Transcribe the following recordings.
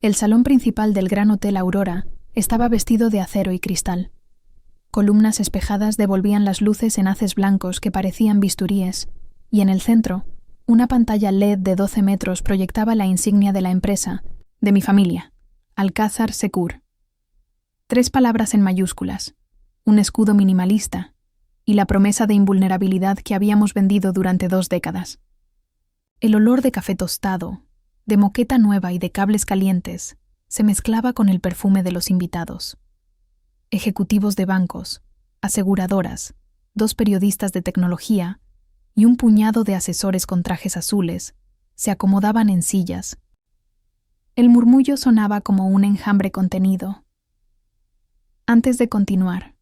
El salón principal del Gran Hotel Aurora estaba vestido de acero y cristal. Columnas espejadas devolvían las luces en haces blancos que parecían bisturíes, y en el centro, una pantalla LED de 12 metros proyectaba la insignia de la empresa, de mi familia, Alcázar Secur. 3 palabras en mayúsculas, un escudo minimalista y la promesa de invulnerabilidad que habíamos vendido durante 2 décadas. El olor de café tostado, de moqueta nueva y de cables calientes se mezclaba con el perfume de los invitados. Ejecutivos de bancos, aseguradoras, 2 periodistas de tecnología y un puñado de asesores con trajes azules se acomodaban en sillas. El murmullo sonaba como un enjambre contenido. Antes de continuar,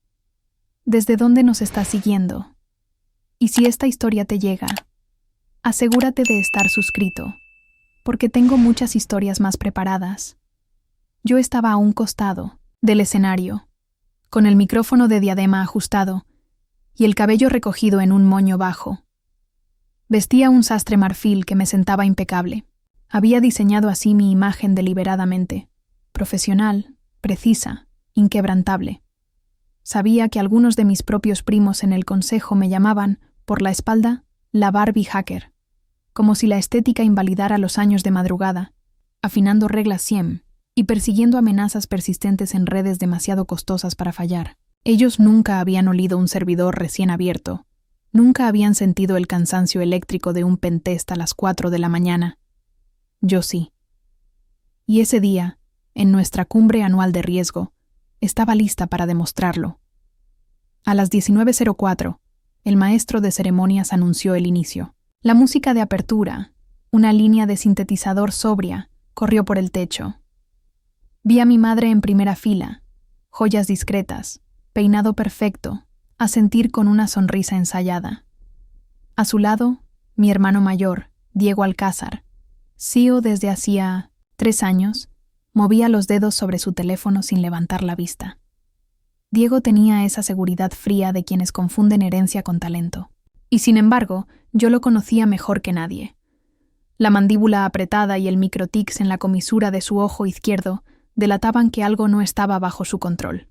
¿desde dónde nos estás siguiendo? Y si esta historia te llega, asegúrate de estar suscrito, porque tengo muchas historias más preparadas. Yo estaba a un costado del escenario, con el micrófono de diadema ajustado y el cabello recogido en un moño bajo. Vestía un sastre marfil que me sentaba impecable. Había diseñado así mi imagen deliberadamente, profesional, precisa, inquebrantable. Sabía que algunos de mis propios primos en el consejo me llamaban, por la espalda, la Barbie hacker, como si la estética invalidara los años de madrugada, afinando reglas SIEM y persiguiendo amenazas persistentes en redes demasiado costosas para fallar. Ellos nunca habían olido un servidor recién abierto, nunca habían sentido el cansancio eléctrico de un pentest a las 4 de la mañana. Yo sí. Y ese día, en nuestra cumbre anual de riesgo, estaba lista para demostrarlo. A las 19:04, el maestro de ceremonias anunció el inicio. La música de apertura, una línea de sintetizador sobria, corrió por el techo. Vi a mi madre en primera fila, joyas discretas, peinado perfecto, asentir con una sonrisa ensayada. A su lado, mi hermano mayor, Diego Alcázar, CEO desde hacía 3 años, movía los dedos sobre su teléfono sin levantar la vista. Diego tenía esa seguridad fría de quienes confunden herencia con talento. Y sin embargo, yo lo conocía mejor que nadie. La mandíbula apretada y el microtics en la comisura de su ojo izquierdo delataban que algo no estaba bajo su control.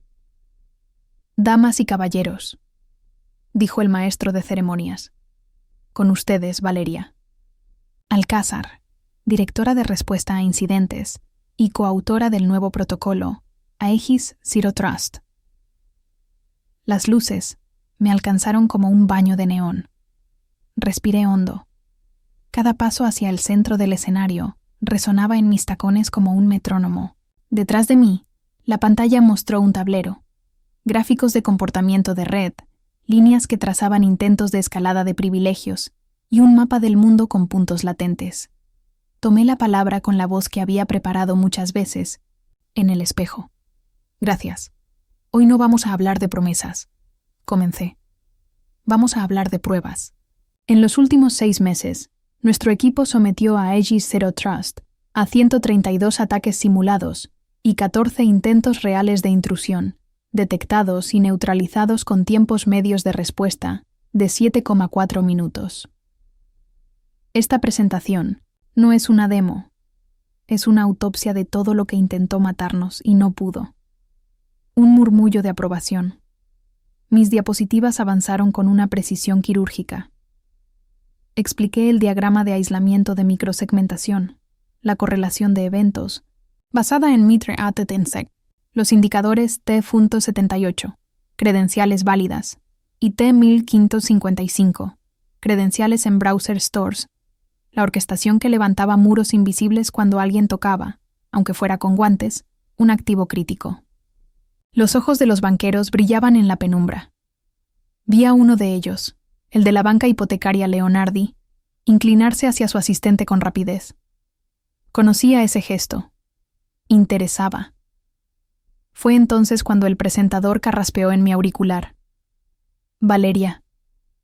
«Damas y caballeros», dijo el maestro de ceremonias. «Con ustedes, Valeria». Alcázar, directora de respuesta a incidentes y coautora del nuevo protocolo Aegis Zero Trust. Las luces me alcanzaron como un baño de neón. Respiré hondo. Cada paso hacia el centro del escenario resonaba en mis tacones como un metrónomo. Detrás de mí, la pantalla mostró un tablero, gráficos de comportamiento de red, líneas que trazaban intentos de escalada de privilegios y un mapa del mundo con puntos latentes. Tomé la palabra con la voz que había preparado muchas veces, en el espejo. «Gracias. Hoy no vamos a hablar de promesas», comencé. «Vamos a hablar de pruebas. En los últimos 6 meses, nuestro equipo sometió a Aegis Zero Trust a 132 ataques simulados y 14 intentos reales de intrusión, detectados y neutralizados con tiempos medios de respuesta de 7,4 minutos. Esta presentación no es una demo, es una autopsia de todo lo que intentó matarnos y no pudo. Un murmullo de aprobación. Mis diapositivas avanzaron con una precisión quirúrgica. Expliqué el diagrama de aislamiento de microsegmentación, la correlación de eventos, basada en Mitre Attentsec, los indicadores T.78, credenciales válidas, y T.1555, credenciales en browser stores, la orquestación que levantaba muros invisibles cuando alguien tocaba, aunque fuera con guantes, un activo crítico. Los ojos de los banqueros brillaban en la penumbra. Vi a uno de ellos, el de la banca hipotecaria Leonardi, inclinarse hacia su asistente con rapidez. Conocía ese gesto. Interesaba. Fue entonces cuando el presentador carraspeó en mi auricular. «Valeria»,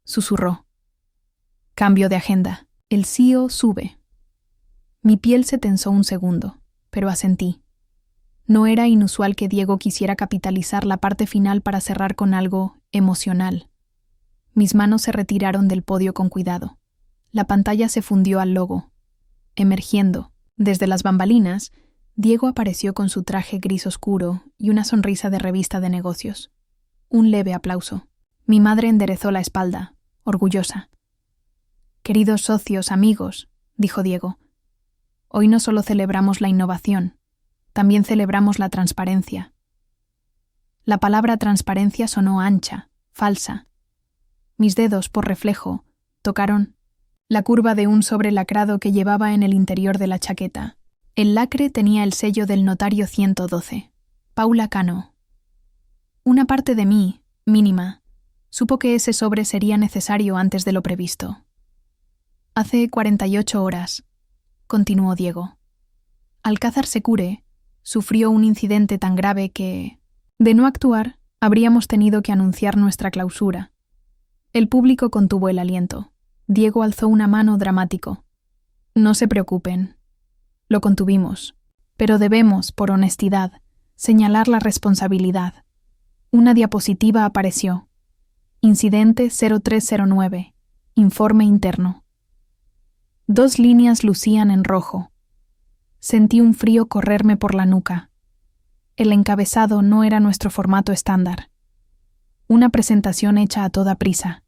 susurró. «Cambio de agenda. El CEO sube». Mi piel se tensó un segundo, pero asentí. No era inusual que Diego quisiera capitalizar la parte final para cerrar con algo emocional. Mis manos se retiraron del podio con cuidado. La pantalla se fundió al logo. Emergiendo, desde las bambalinas, Diego apareció con su traje gris oscuro y una sonrisa de revista de negocios. Un leve aplauso. Mi madre enderezó la espalda, orgullosa. «Queridos socios, amigos», dijo Diego, «hoy no solo celebramos la innovación, también celebramos la transparencia». La palabra transparencia sonó ancha, falsa. Mis dedos, por reflejo, tocaron la curva de un sobre lacrado que llevaba en el interior de la chaqueta. El lacre tenía el sello del notario 112, Paula Cano. Una parte de mí, mínima, supo que ese sobre sería necesario antes de lo previsto. Hace 48 horas, continuó Diego, Alcázar Secure sufrió un incidente tan grave que, de no actuar, habríamos tenido que anunciar nuestra clausura. El público contuvo el aliento. Diego alzó una mano dramático. No se preocupen. Lo contuvimos, pero debemos, por honestidad, señalar la responsabilidad. Una diapositiva apareció. Incidente 0309. Informe interno. 2 líneas lucían en rojo. Sentí un frío correrme por la nuca. El encabezado no era nuestro formato estándar. Una presentación hecha a toda prisa.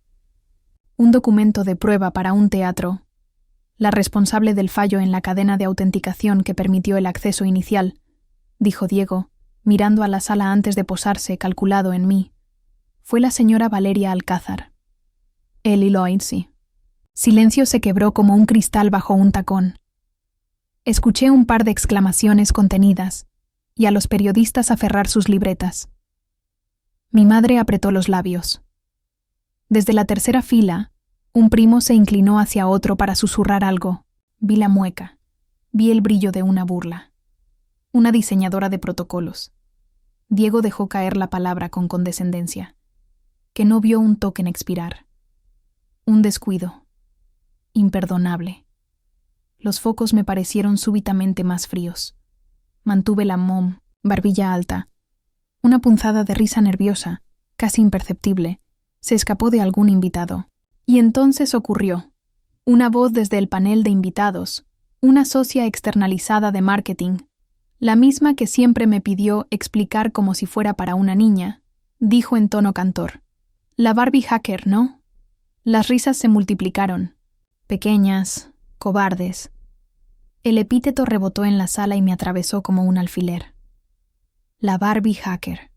Un documento de prueba para un teatro. La responsable del fallo en la cadena de autenticación que permitió el acceso inicial, dijo Diego, mirando a la sala antes de posarse, calculado en mí, fue la señora Valeria Alcázar. Él y Loisy. Silencio se quebró como un cristal bajo un tacón. Escuché un par de exclamaciones contenidas y a los periodistas aferrar sus libretas. Mi madre apretó los labios. Desde la tercera fila, un primo se inclinó hacia otro para susurrar algo. Vi la mueca. Vi el brillo de una burla. Una diseñadora de protocolos. Diego dejó caer la palabra con condescendencia. Que no vio un token expirar. Un descuido. Imperdonable. Los focos me parecieron súbitamente más fríos. Mantuve la barbilla alta. Una punzada de risa nerviosa, casi imperceptible, se escapó de algún invitado. Y entonces ocurrió. Una voz desde el panel de invitados, una socia externalizada de marketing, la misma que siempre me pidió explicar como si fuera para una niña, dijo en tono cantor. La Barbie hacker, ¿no? Las risas se multiplicaron. Pequeñas, cobardes. El epíteto rebotó en la sala y me atravesó como un alfiler. La Barbie hacker.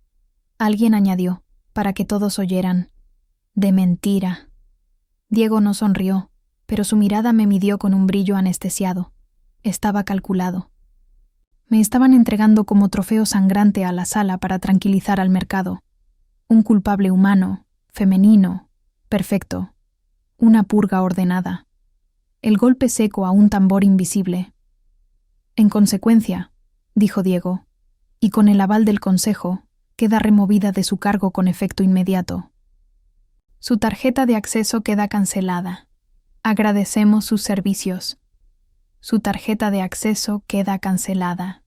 Alguien añadió, para que todos oyeran. De mentira. Diego no sonrió, pero su mirada me midió con un brillo anestesiado. Estaba calculado. Me estaban entregando como trofeo sangrante a la sala para tranquilizar al mercado. Un culpable humano, femenino, perfecto. Una purga ordenada. El golpe seco a un tambor invisible. En consecuencia, dijo Diego, y con el aval del consejo, queda removida de su cargo con efecto inmediato. Su tarjeta de acceso queda cancelada. Agradecemos sus servicios. Su tarjeta de acceso queda cancelada.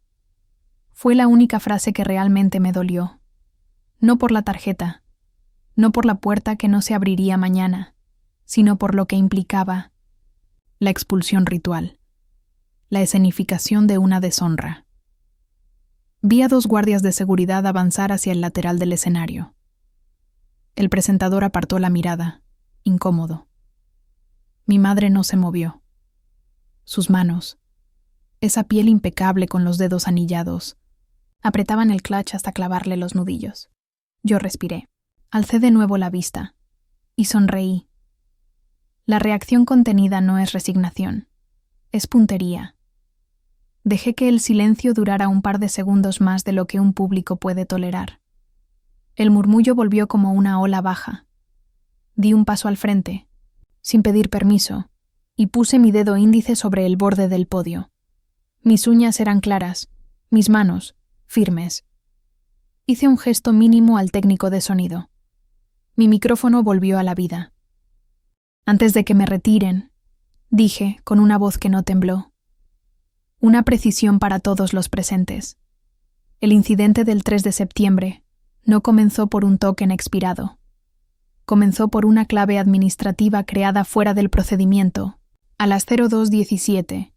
Fue la única frase que realmente me dolió. No por la tarjeta, no por la puerta que no se abriría mañana, sino por lo que implicaba la expulsión ritual, la escenificación de una deshonra. Vi a 2 guardias de seguridad avanzar hacia el lateral del escenario. El presentador apartó la mirada, incómodo. Mi madre no se movió. Sus manos, esa piel impecable con los dedos anillados, apretaban el clutch hasta clavarle los nudillos. Yo respiré. Alcé de nuevo la vista y sonreí. La reacción contenida no es resignación, es puntería. Dejé que el silencio durara un par de segundos más de lo que un público puede tolerar. El murmullo volvió como una ola baja. Di un paso al frente, sin pedir permiso, y puse mi dedo índice sobre el borde del podio. Mis uñas eran claras, mis manos, firmes. Hice un gesto mínimo al técnico de sonido. Mi micrófono volvió a la vida. Antes de que me retiren, dije con una voz que no tembló. Una precisión para todos los presentes. El incidente del 3 de septiembre no comenzó por un token expirado. Comenzó por una clave administrativa creada fuera del procedimiento, a las 02:17,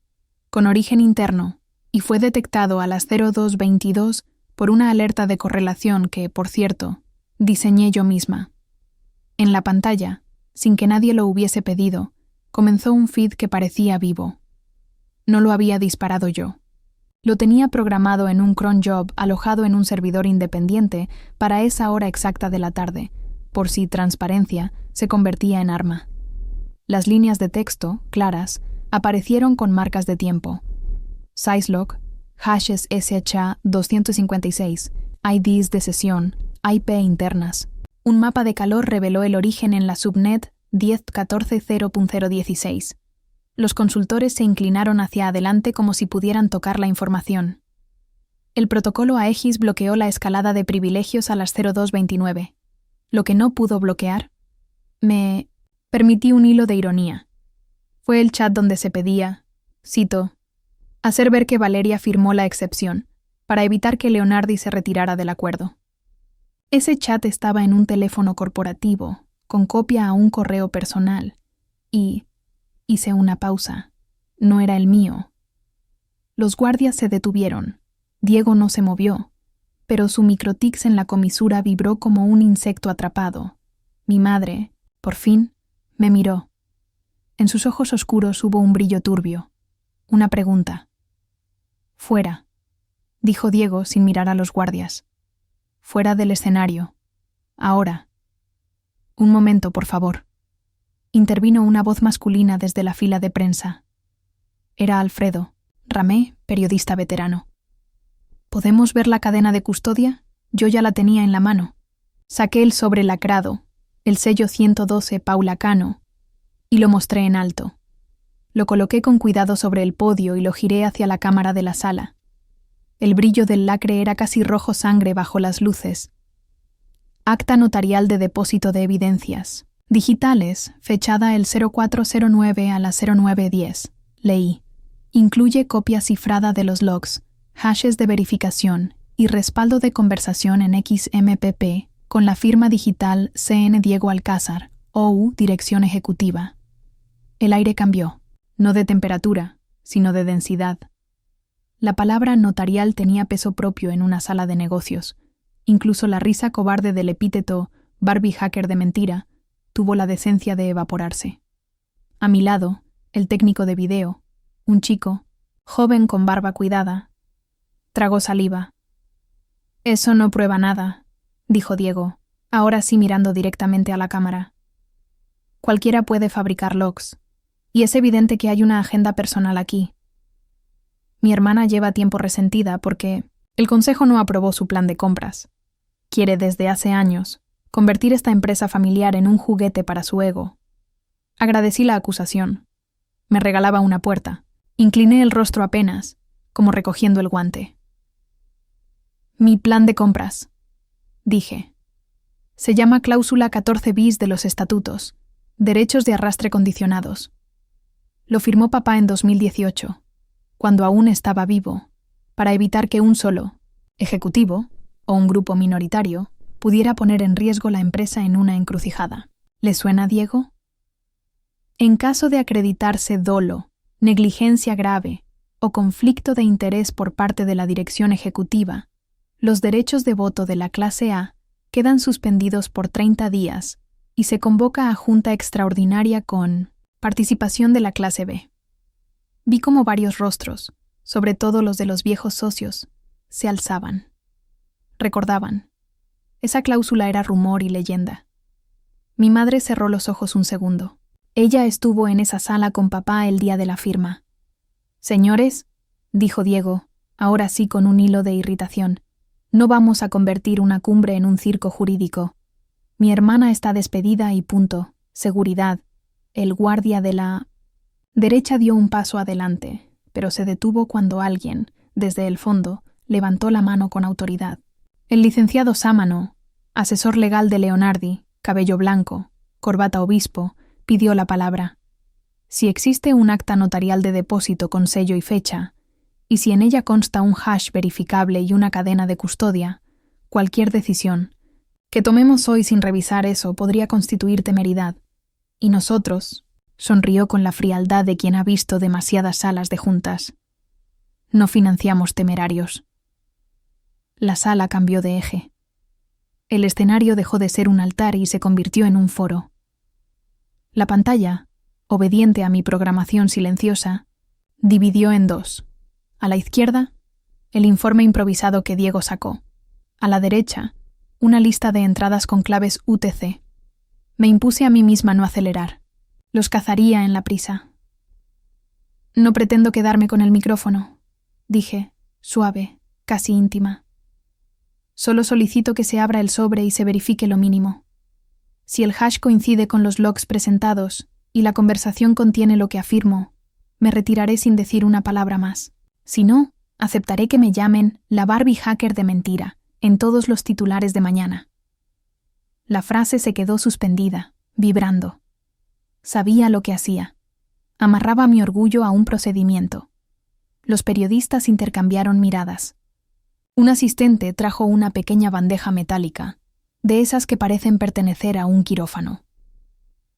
con origen interno, y fue detectado a las 02:22 por una alerta de correlación que, por cierto, diseñé yo misma. En la pantalla, sin que nadie lo hubiese pedido, comenzó un feed que parecía vivo. No lo había disparado yo. Lo tenía programado en un cron job alojado en un servidor independiente para esa hora exacta de la tarde, por si transparencia se convertía en arma. Las líneas de texto, claras, aparecieron con marcas de tiempo. Sizelock, hashes SHA 256, IDs de sesión, IP internas. Un mapa de calor reveló el origen en la subnet 10.14.0.016. Los consultores se inclinaron hacia adelante como si pudieran tocar la información. El protocolo Aegis bloqueó la escalada de privilegios a las 02:29. Lo que no pudo bloquear, me permití un hilo de ironía. Fue el chat donde se pedía, cito, hacer ver que Valeria firmó la excepción, para evitar que Leonardi se retirara del acuerdo. Ese chat estaba en un teléfono corporativo, con copia a un correo personal, y hice una pausa. No era el mío. Los guardias se detuvieron. Diego no se movió, pero su microtix en la comisura vibró como un insecto atrapado. Mi madre, por fin, me miró. En sus ojos oscuros hubo un brillo turbio. Una pregunta. «Fuera», dijo Diego sin mirar a los guardias. «Fuera del escenario. Ahora». «Un momento, por favor». Intervino una voz masculina desde la fila de prensa. Era Alfredo Ramé, periodista veterano. «¿Podemos ver la cadena de custodia? Yo ya la tenía en la mano». Saqué el sobre lacrado, el sello 112 Paula Cano, y lo mostré en alto. Lo coloqué con cuidado sobre el podio y lo giré hacia la cámara de la sala. El brillo del lacre era casi rojo sangre bajo las luces. Acta notarial de depósito de evidencias. Digitales, fechada el 0409 a las 0910. Leí. Incluye copia cifrada de los logs, hashes de verificación y respaldo de conversación en XMPP con la firma digital CN Diego Alcázar, OU Dirección Ejecutiva. El aire cambió, no de temperatura, sino de densidad. La palabra notarial tenía peso propio en una sala de negocios. Incluso la risa cobarde del epíteto Barbie hacker de mentira tuvo la decencia de evaporarse. A mi lado, el técnico de video, un chico, joven con barba cuidada, tragó saliva. «Eso no prueba nada», dijo Diego, ahora sí mirando directamente a la cámara. «Cualquiera puede fabricar logs, y es evidente que hay una agenda personal aquí. Mi hermana lleva tiempo resentida porque el consejo no aprobó su plan de compras. Quiere desde hace años convertir esta empresa familiar en un juguete para su ego. Agradecí la acusación. Me regalaba una puerta. Incliné el rostro apenas, como recogiendo el guante. «Mi plan de compras», dije. «Se llama cláusula 14 bis de los estatutos, derechos de arrastre condicionados. Lo firmó papá en 2018, cuando aún estaba vivo, para evitar que un solo ejecutivo o un grupo minoritario pudiera poner en riesgo la empresa en una encrucijada. ¿Le suena, Diego? En caso de acreditarse dolo, negligencia grave o conflicto de interés por parte de la dirección ejecutiva, los derechos de voto de la clase A quedan suspendidos por 30 días y se convoca a junta extraordinaria con participación de la clase B. Vi como varios rostros, sobre todo los de los viejos socios, se alzaban. Recordaban. Esa cláusula era rumor y leyenda. Mi madre cerró los ojos un segundo. Ella estuvo en esa sala con papá el día de la firma. «Señores», dijo Diego, ahora sí con un hilo de irritación, «no vamos a convertir una cumbre en un circo jurídico. Mi hermana está despedida y punto. Seguridad. El guardia de la...» Derecha dio un paso adelante, pero se detuvo cuando alguien, desde el fondo, levantó la mano con autoridad. El licenciado Sámano, asesor legal de Leonardi, cabello blanco, corbata obispo, pidió la palabra. Si existe un acta notarial de depósito con sello y fecha, y si en ella consta un hash verificable y una cadena de custodia, cualquier decisión que tomemos hoy sin revisar eso podría constituir temeridad. Y nosotros, sonrió con la frialdad de quien ha visto demasiadas salas de juntas, No financiamos temerarios. La sala cambió de eje. El escenario dejó de ser un altar y se convirtió en un foro. La pantalla, obediente a mi programación silenciosa, dividió en dos. A la izquierda, el informe improvisado que Diego sacó. A la derecha, una lista de entradas con claves UTC. Me impuse a mí misma no acelerar. Los cazaría en la prisa. No pretendo quedarme con el micrófono, dije, suave, casi íntima. Solo solicito que se abra el sobre y se verifique lo mínimo. Si el hash coincide con los logs presentados y la conversación contiene lo que afirmo, me retiraré sin decir una palabra más. Si no, aceptaré que me llamen la Barbie hacker de mentira en todos los titulares de mañana. La frase se quedó suspendida, vibrando. Sabía lo que hacía. Amarraba mi orgullo a un procedimiento. Los periodistas intercambiaron miradas. Un asistente trajo una pequeña bandeja metálica, de esas que parecen pertenecer a un quirófano.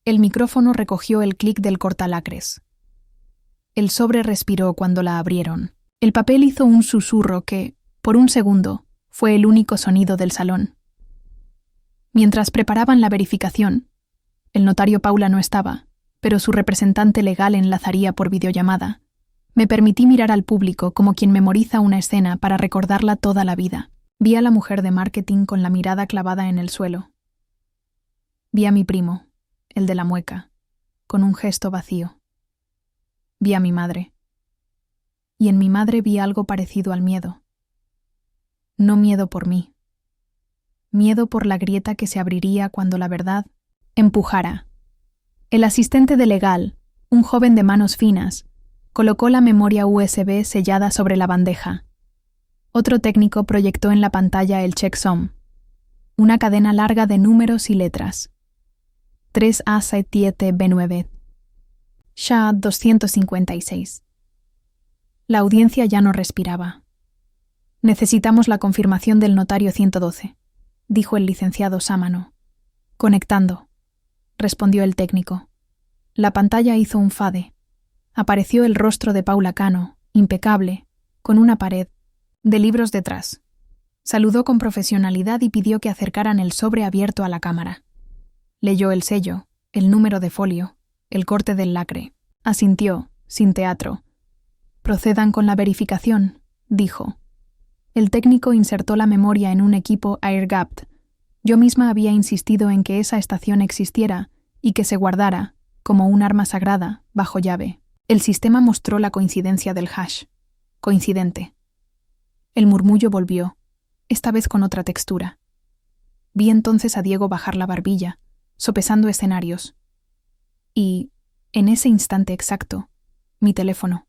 El micrófono recogió el clic del cortalacres. El sobre respiró cuando la abrieron. El papel hizo un susurro que, por un segundo, fue el único sonido del salón. Mientras preparaban la verificación, el notario Paula no estaba, pero su representante legal enlazaría por videollamada. Me permití mirar al público como quien memoriza una escena para recordarla toda la vida. Vi a la mujer de marketing con la mirada clavada en el suelo. Vi a mi primo, el de la mueca, con un gesto vacío. Vi a mi madre. Y en mi madre vi algo parecido al miedo. No miedo por mí. Miedo por la grieta que se abriría cuando la verdad empujara. El asistente de legal, un joven de manos finas, colocó la memoria USB sellada sobre la bandeja. Otro técnico proyectó en la pantalla el checksum, una cadena larga de números y letras. 3A77B9. SHA 256. La audiencia ya no respiraba. Necesitamos la confirmación del notario 112, dijo el licenciado Sámano. Conectando, respondió el técnico. La pantalla hizo un fade. Apareció el rostro de Paula Cano, impecable, con una pared de libros detrás. Saludó con profesionalidad y pidió que acercaran el sobre abierto a la cámara. Leyó el sello, el número de folio, el corte del lacre. Asintió, sin teatro. Procedan con la verificación, dijo. El técnico insertó la memoria en un equipo air-gapped. Yo misma había insistido en que esa estación existiera y que se guardara, como un arma sagrada, bajo llave. El sistema mostró la coincidencia del hash. Coincidente. El murmullo volvió, esta vez con otra textura. Vi entonces a Diego bajar la barbilla, sopesando escenarios. Y, en ese instante exacto, mi teléfono,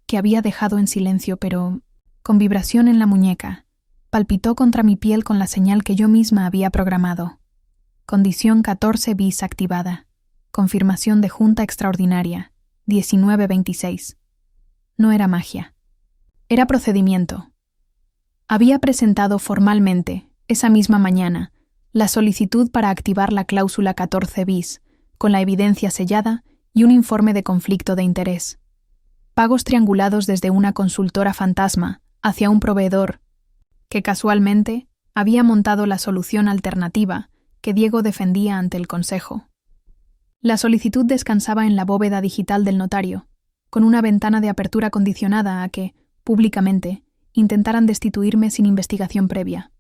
que había dejado en silencio pero con vibración en la muñeca, palpitó contra mi piel con la señal que yo misma había programado. Condición 14 bis activada. Confirmación de Junta Extraordinaria, 1926. No era magia. Era procedimiento. Había presentado formalmente, esa misma mañana, la solicitud para activar la cláusula 14 bis, con la evidencia sellada y un informe de conflicto de interés. Pagos triangulados desde una consultora fantasma hacia un proveedor que casualmente había montado la solución alternativa que Diego defendía ante el Consejo. La solicitud descansaba en la bóveda digital del notario, con una ventana de apertura condicionada a que, públicamente, intentaran destituirme sin investigación previa.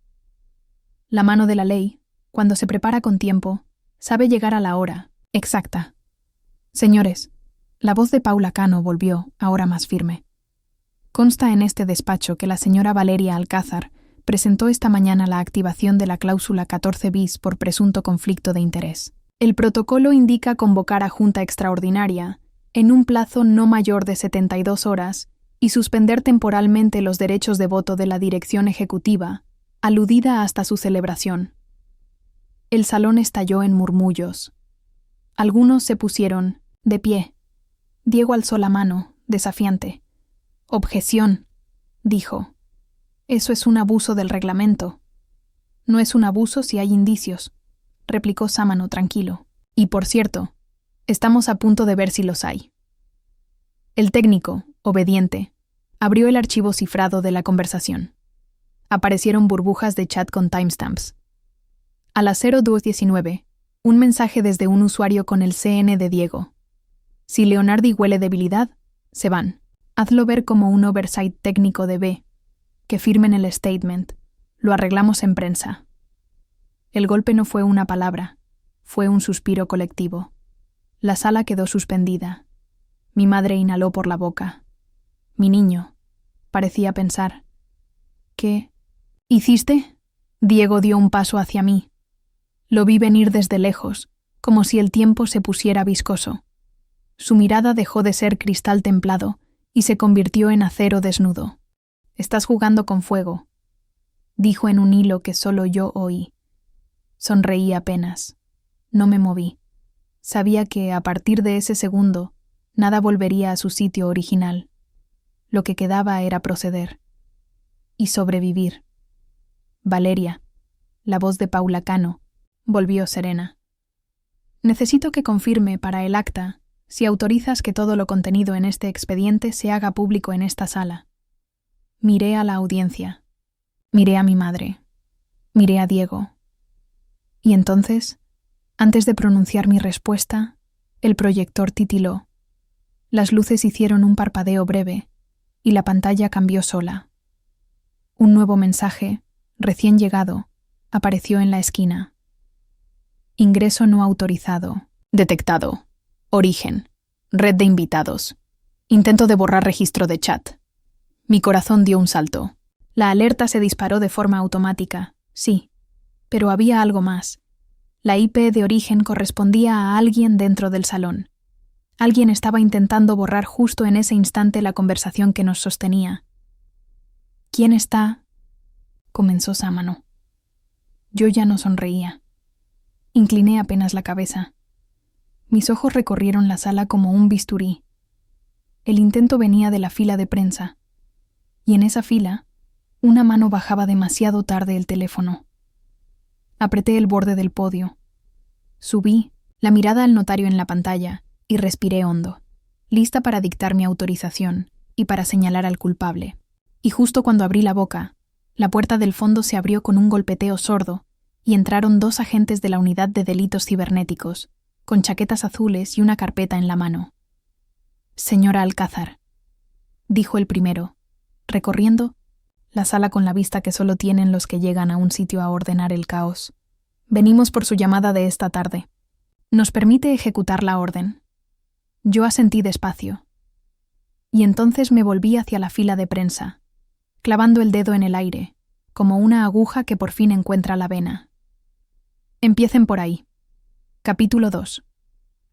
La mano de la ley, cuando se prepara con tiempo, sabe llegar a la hora exacta. Señores, la voz de Paula Cano volvió, ahora más firme. Consta en este despacho que la señora Valeria Alcázar presentó esta mañana la activación de la cláusula 14 bis por presunto conflicto de interés. El protocolo indica convocar a Junta Extraordinaria en un plazo no mayor de 72 horas y suspender temporalmente los derechos de voto de la dirección ejecutiva, aludida hasta su celebración. El salón estalló en murmullos. Algunos se pusieron de pie. Diego alzó la mano, desafiante. Objeción, dijo. Eso es un abuso del reglamento. No es un abuso si hay indicios, replicó Sámano tranquilo. Y por cierto, estamos a punto de ver si los hay. El técnico, obediente, Abrió el archivo cifrado de la conversación. Aparecieron burbujas de chat con timestamps. A las 02:19, un mensaje desde un usuario con el CN de Diego. Si Leonardi huele debilidad, se van. Hazlo ver como un oversight técnico de B. Que firmen el statement. Lo arreglamos en prensa. El golpe no fue una palabra, fue un suspiro colectivo. La sala quedó suspendida. Mi madre inhaló por la boca. Mi niño, parecía pensar. ¿Qué hiciste? Diego dio un paso hacia mí. Lo vi venir desde lejos, como si el tiempo se pusiera viscoso. Su mirada dejó de ser cristal templado y se convirtió en acero desnudo. Estás jugando con fuego, dijo en un hilo que solo yo oí. Sonreí apenas. No me moví. Sabía que, a partir de ese segundo, nada volvería a su sitio original. Lo que quedaba era proceder. Y sobrevivir. Valeria, la voz de Paula Cano, volvió serena. Necesito que confirme para el acta si autorizas que todo lo contenido en este expediente se haga público en esta sala. Miré a la audiencia. Miré a mi madre. Miré a Diego. Y entonces, antes de pronunciar mi respuesta, el proyector titiló. Las luces hicieron un parpadeo breve y la pantalla cambió sola. Un nuevo mensaje, recién llegado, apareció en la esquina. Ingreso no autorizado. Detectado. Origen. Red de invitados. Intento de borrar registro de chat. Mi corazón dio un salto. La alerta se disparó de forma automática, sí, pero había algo más. La IP de origen correspondía a alguien dentro del salón. Alguien estaba intentando borrar justo en ese instante la conversación que nos sostenía. ¿Quién está? Comenzó Sámano. Yo ya no sonreía. Incliné apenas la cabeza. Mis ojos recorrieron la sala como un bisturí. El intento venía de la fila de prensa. Y en esa fila, una mano bajaba demasiado tarde el teléfono. Apreté el borde del podio. Subí, la mirada al notario en la pantalla, y respiré hondo, lista para dictar mi autorización y para señalar al culpable. Y justo cuando abrí la boca, la puerta del fondo se abrió con un golpeteo sordo y entraron 2 agentes de la Unidad de Delitos Cibernéticos, con chaquetas azules y una carpeta en la mano. «Señora Alcázar», dijo el primero, recorriendo la sala con la vista que solo tienen los que llegan a un sitio a ordenar el caos. «Venimos por su llamada de esta tarde. ¿Nos permite ejecutar la orden?» Yo asentí despacio. Y entonces me volví hacia la fila de prensa, clavando el dedo en el aire, como una aguja que por fin encuentra la vena. Empiecen por ahí. Capítulo 2.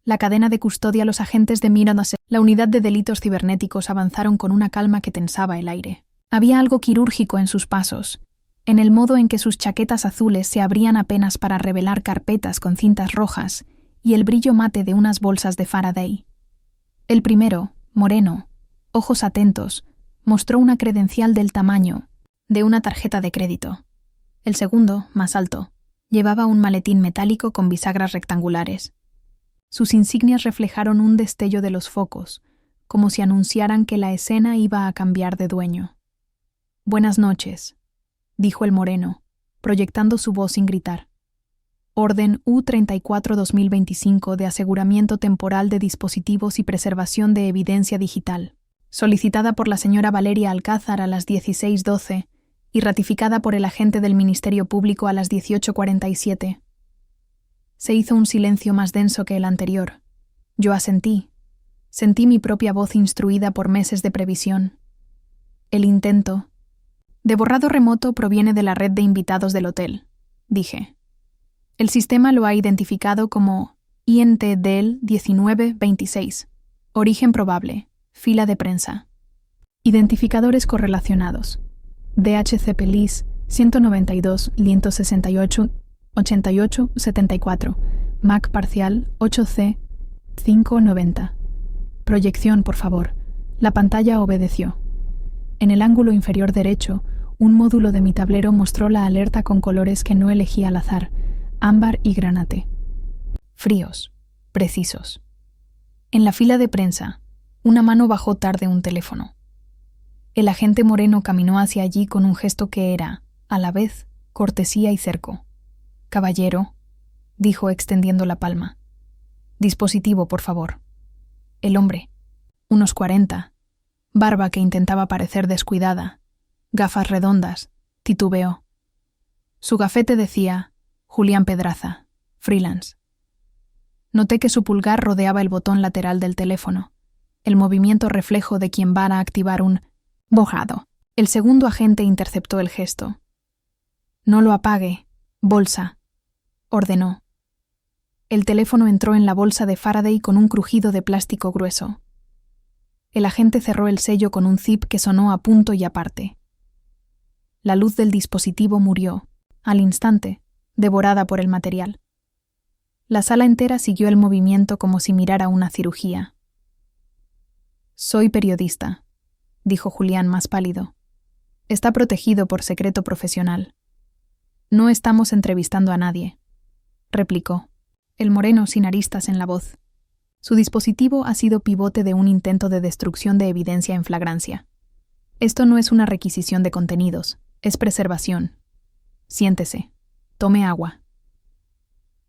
La cadena de custodia. Los agentes de Mirandas, la unidad de delitos cibernéticos, avanzaron con una calma que tensaba el aire. Había algo quirúrgico en sus pasos, en el modo en que sus chaquetas azules se abrían apenas para revelar carpetas con cintas rojas y el brillo mate de unas bolsas de Faraday. El primero, moreno, ojos atentos, mostró una credencial del tamaño de una tarjeta de crédito. El segundo, más alto, llevaba un maletín metálico con bisagras rectangulares. Sus insignias reflejaron un destello de los focos, como si anunciaran que la escena iba a cambiar de dueño. «Buenas noches», dijo el moreno, proyectando su voz sin gritar. Orden U34-2025 de aseguramiento temporal de dispositivos y preservación de evidencia digital, solicitada por la señora Valeria Alcázar a las 16:12 y ratificada por el agente del Ministerio Público a las 18:47. Se hizo un silencio más denso que el anterior. Yo asentí. Sentí mi propia voz instruida por meses de previsión. El intento de borrado remoto proviene de la red de invitados del hotel, dije. El sistema lo ha identificado como INT-DEL 1926. Origen probable. Fila de prensa. Identificadores correlacionados. DHCP-LIS 192 168 88 74. MAC parcial 8C 590. Proyección, por favor. La pantalla obedeció. En el ángulo inferior derecho, un módulo de mi tablero mostró la alerta con colores que no elegí al azar, ámbar y granate. Fríos, precisos. En la fila de prensa, una mano bajó tarde un teléfono. El agente Moreno caminó hacia allí con un gesto que era, a la vez, cortesía y cerco. «Caballero», dijo extendiendo la palma. «Dispositivo, por favor». El hombre, unos 40, barba que intentaba parecer descuidada, gafas redondas, titubeó. Su gafete decía Julián Pedraza, freelance. Noté que su pulgar rodeaba el botón lateral del teléfono, el movimiento reflejo de quien va a activar un bojado. El segundo agente interceptó el gesto. «No lo apague, bolsa», ordenó. El teléfono entró en la bolsa de Faraday con un crujido de plástico grueso. El agente cerró el sello con un zip que sonó a punto y aparte. La luz del dispositivo murió, al instante, devorada por el material. La sala entera siguió el movimiento como si mirara una cirugía. «Soy periodista», dijo Julián más pálido. «Está protegido por secreto profesional». «No estamos entrevistando a nadie», replicó, el moreno sin aristas en la voz. Su dispositivo ha sido pivote de un intento de destrucción de evidencia en flagrancia. Esto no es una requisición de contenidos, es preservación. Siéntese. Tome agua.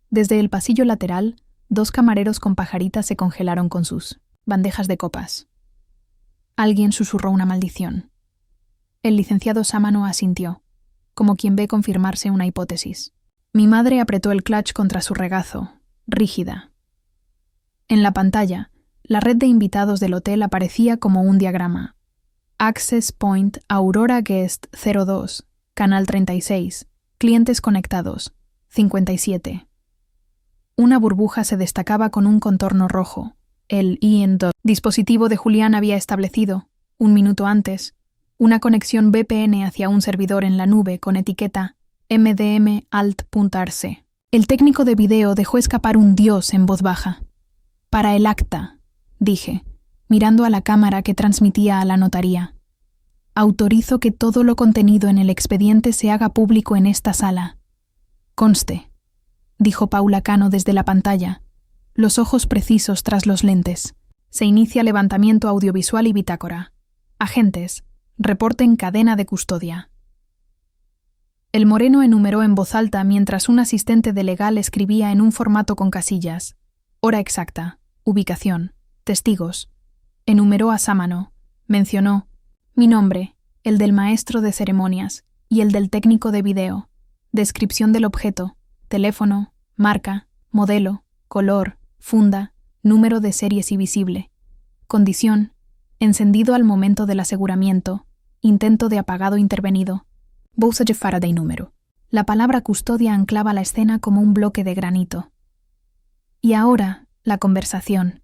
Desde el pasillo lateral, 2 camareros con pajaritas se congelaron con sus bandejas de copas. Alguien susurró una maldición. El licenciado Sámano asintió, como quien ve confirmarse una hipótesis. Mi madre apretó el clutch contra su regazo, rígida. En la pantalla, la red de invitados del hotel aparecía como un diagrama. Access Point Aurora Guest 02, Canal 36, clientes conectados, 57. Una burbuja se destacaba con un contorno rojo. El dispositivo de Julián había establecido, un minuto antes, una conexión VPN hacia un servidor en la nube con etiqueta MDM Alt.arc. El técnico de video dejó escapar un dios en voz baja. «Para el acta», dije, mirando a la cámara que transmitía a la notaría. «Autorizo que todo lo contenido en el expediente se haga público en esta sala». «Conste», dijo Paula Cano desde la pantalla, los ojos precisos tras los lentes. «Se inicia levantamiento audiovisual y bitácora. Agentes, reporten cadena de custodia». El moreno enumeró en voz alta mientras un asistente de legal escribía en un formato con casillas. Hora exacta, ubicación, testigos. Enumeró a Sámano. Mencionó mi nombre, el del maestro de ceremonias y el del técnico de video. Descripción del objeto, teléfono, marca, modelo, color, funda, número de serie si visible. Condición, encendido al momento del aseguramiento, intento de apagado intervenido. Bolsa de Faraday número. La palabra custodia anclaba la escena como un bloque de granito. «Y ahora, la conversación»,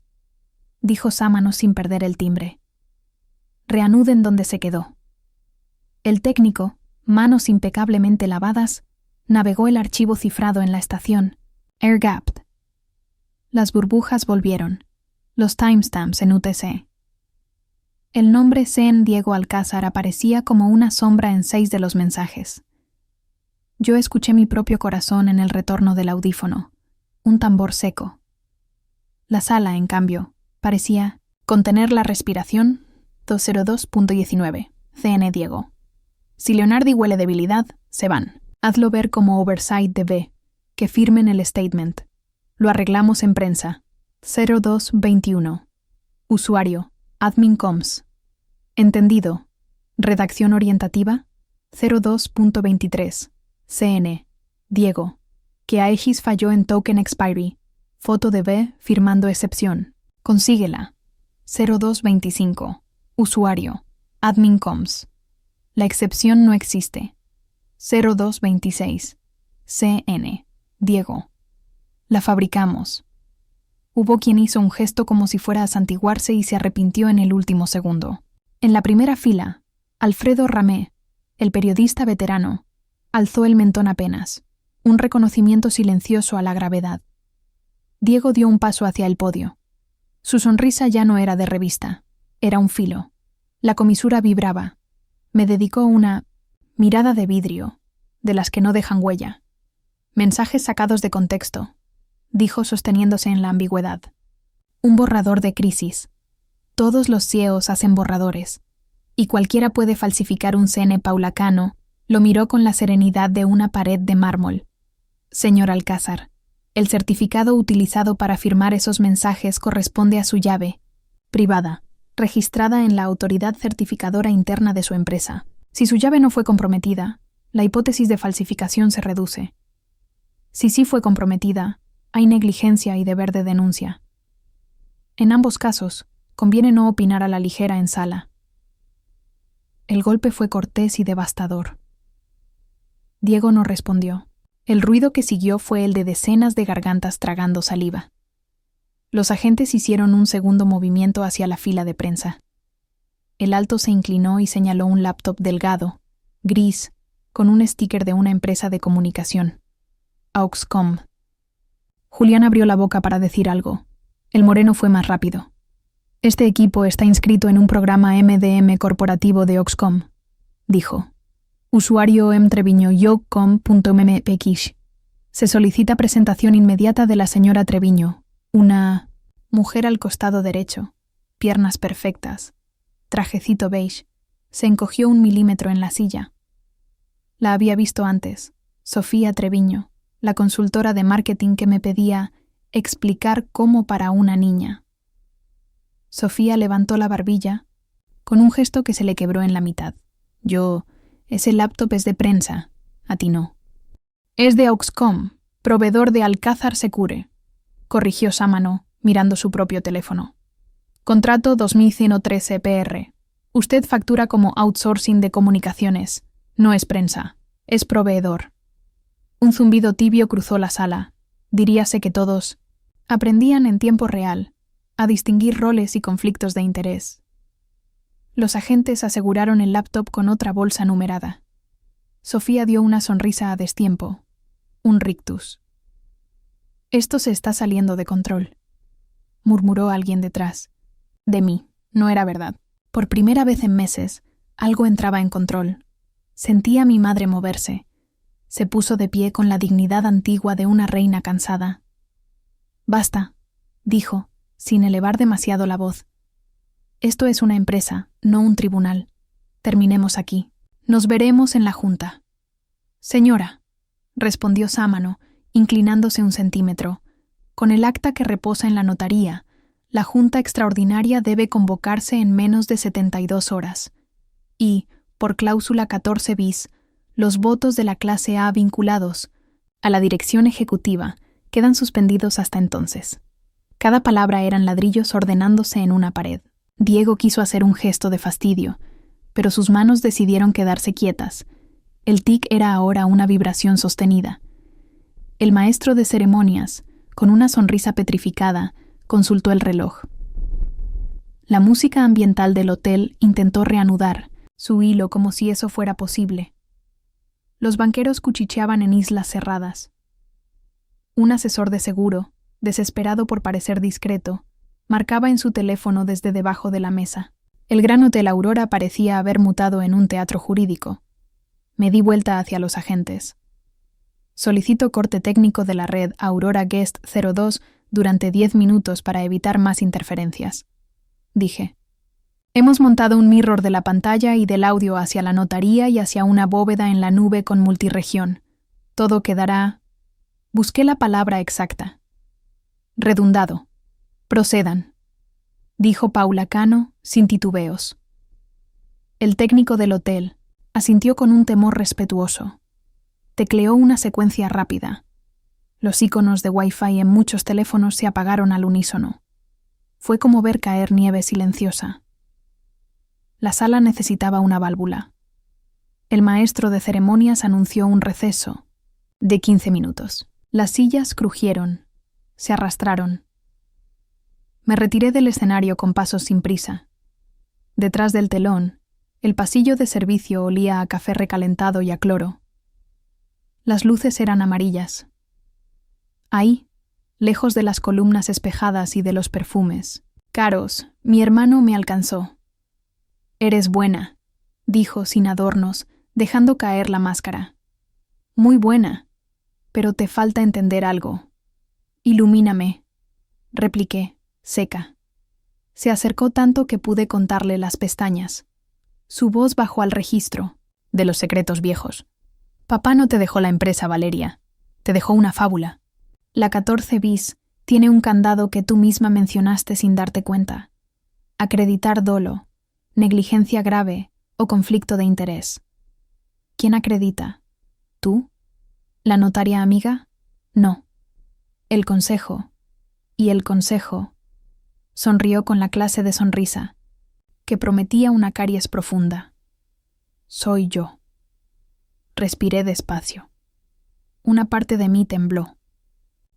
dijo Sámano sin perder el timbre. «Reanuden donde se quedó». El técnico, manos impecablemente lavadas, navegó el archivo cifrado en la estación, air-gapped. Las burbujas volvieron, los timestamps en UTC. El nombre Sen Diego Alcázar aparecía como una sombra en 6 de los mensajes. Yo escuché mi propio corazón en el retorno del audífono, un tambor seco. La sala, en cambio, parecía contener la respiración. 202.19, CN Diego. Si Leonardi huele debilidad, se van. Hazlo ver como oversight de B, que firmen el statement. Lo arreglamos en prensa. 0221. Usuario, admin coms. Entendido. Redacción orientativa. 02.23. CN. Diego. Que Aegis falló en token expiry. Foto de B firmando excepción. Consíguela. 0225. Usuario. Admin coms. La excepción no existe. 0226. CN. Diego. La fabricamos. Hubo quien hizo un gesto como si fuera a santiguarse y se arrepintió en el último segundo. En la primera fila, Alfredo Ramé, el periodista veterano, alzó el mentón apenas, un reconocimiento silencioso a la gravedad. Diego dio un paso hacia el podio. Su sonrisa ya no era de revista, era un filo. La comisura vibraba. Me dedicó una mirada de vidrio, de las que no dejan huella. Mensajes sacados de contexto, dijo sosteniéndose en la ambigüedad. Un borrador de crisis. Todos los CEOs hacen borradores. y cualquiera puede falsificar un CN. Paula Cano lo miró con la serenidad de una pared de mármol. Señor Alcázar, el certificado utilizado para firmar esos mensajes corresponde a su llave, privada, registrada en la autoridad certificadora interna de su empresa. Si su llave no fue comprometida, la hipótesis de falsificación se reduce. Si sí fue comprometida, hay negligencia y deber de denuncia. En ambos casos, conviene no opinar a la ligera en sala. El golpe fue cortés y devastador. Diego no respondió. El ruido que siguió fue el de decenas de gargantas tragando saliva. Los agentes hicieron un segundo movimiento hacia la fila de prensa. El alto se inclinó y señaló un laptop delgado, gris, con un sticker de una empresa de comunicación. Auxcom. Julián abrió la boca para decir algo. El moreno fue más rápido. Este equipo está inscrito en un programa MDM corporativo de Auxcom, dijo. Usuario mtreviño.com.mmx. Se solicita presentación inmediata de la señora Treviño, una mujer al costado derecho, piernas perfectas, trajecito beige. Se encogió 1 milímetro en la silla. La había visto antes, Sofía Treviño, la consultora de marketing que me pedía explicar cómo para una niña. Sofía levantó la barbilla, con un gesto que se le quebró en la mitad. Ese laptop es de prensa, atinó. Es de Auxcom, proveedor de Alcázar Secure, corrigió Sámano, mirando su propio teléfono. Contrato 2113 PR. Usted factura como outsourcing de comunicaciones. No es prensa, es proveedor. Un zumbido tibio cruzó la sala. Diríase que todos aprendían en tiempo real a distinguir roles y conflictos de interés. Los agentes aseguraron el laptop con otra bolsa numerada. Sofía dio una sonrisa a destiempo. Un rictus. Esto se está saliendo de control, murmuró alguien detrás. De mí, no era verdad. Por primera vez en meses, algo entraba en control. Sentía a mi madre moverse. Se puso de pie con la dignidad antigua de una reina cansada. Basta, dijo, sin elevar demasiado la voz. Esto es una empresa, no un tribunal. Terminemos aquí. Nos veremos en la junta. Señora, respondió Sámano, inclinándose 1 centímetro. Con el acta que reposa en la notaría, la junta extraordinaria debe convocarse en menos de 72 horas. Y, por cláusula 14 bis, los votos de la clase A vinculados a la dirección ejecutiva quedan suspendidos hasta entonces. Cada palabra eran ladrillos ordenándose en una pared. Diego quiso hacer un gesto de fastidio, pero sus manos decidieron quedarse quietas. El tic era ahora una vibración sostenida. El maestro de ceremonias, con una sonrisa petrificada, consultó el reloj. La música ambiental del hotel intentó reanudar su hilo como si eso fuera posible. Los banqueros cuchicheaban en islas cerradas. Un asesor de seguro, desesperado por parecer discreto, marcaba en su teléfono desde debajo de la mesa. El Gran Hotel Aurora parecía haber mutado en un teatro jurídico. Me di vuelta hacia los agentes. Solicito corte técnico de la red Aurora Guest 02 durante 10 minutos para evitar más interferencias. Dije. Hemos montado un mirror de la pantalla y del audio hacia la notaría y hacia una bóveda en la nube con multirregión. Todo quedará... Busqué la palabra exacta. Redundado. Procedan, dijo Paula Cano, sin titubeos. El técnico del hotel asintió con un temor respetuoso. Tecleó una secuencia rápida. Los iconos de Wi-Fi en muchos teléfonos se apagaron al unísono. Fue como ver caer nieve silenciosa. La sala necesitaba una válvula. El maestro de ceremonias anunció un receso de 15 minutos. Las sillas crujieron, se arrastraron. Me retiré del escenario con pasos sin prisa. Detrás del telón, el pasillo de servicio olía a café recalentado y a cloro. Las luces eran amarillas. Ahí, lejos de las columnas espejadas y de los perfumes. Caros, mi hermano me alcanzó. Eres buena, dijo sin adornos, dejando caer la máscara. Muy buena, pero te falta entender algo. Ilumíname, repliqué, seca. Se acercó tanto que pude contarle las pestañas. Su voz bajó al registro de los secretos viejos. Papá no te dejó la empresa, Valeria. Te dejó una fábula. La 14 bis tiene un candado que tú misma mencionaste sin darte cuenta. Acreditar dolo, negligencia grave o conflicto de interés. ¿Quién acredita? ¿Tú? ¿La notaria amiga? No. El consejo. Y el consejo sonrió con la clase de sonrisa que prometía una caries profunda. Soy yo. Respiré despacio. Una parte de mí tembló.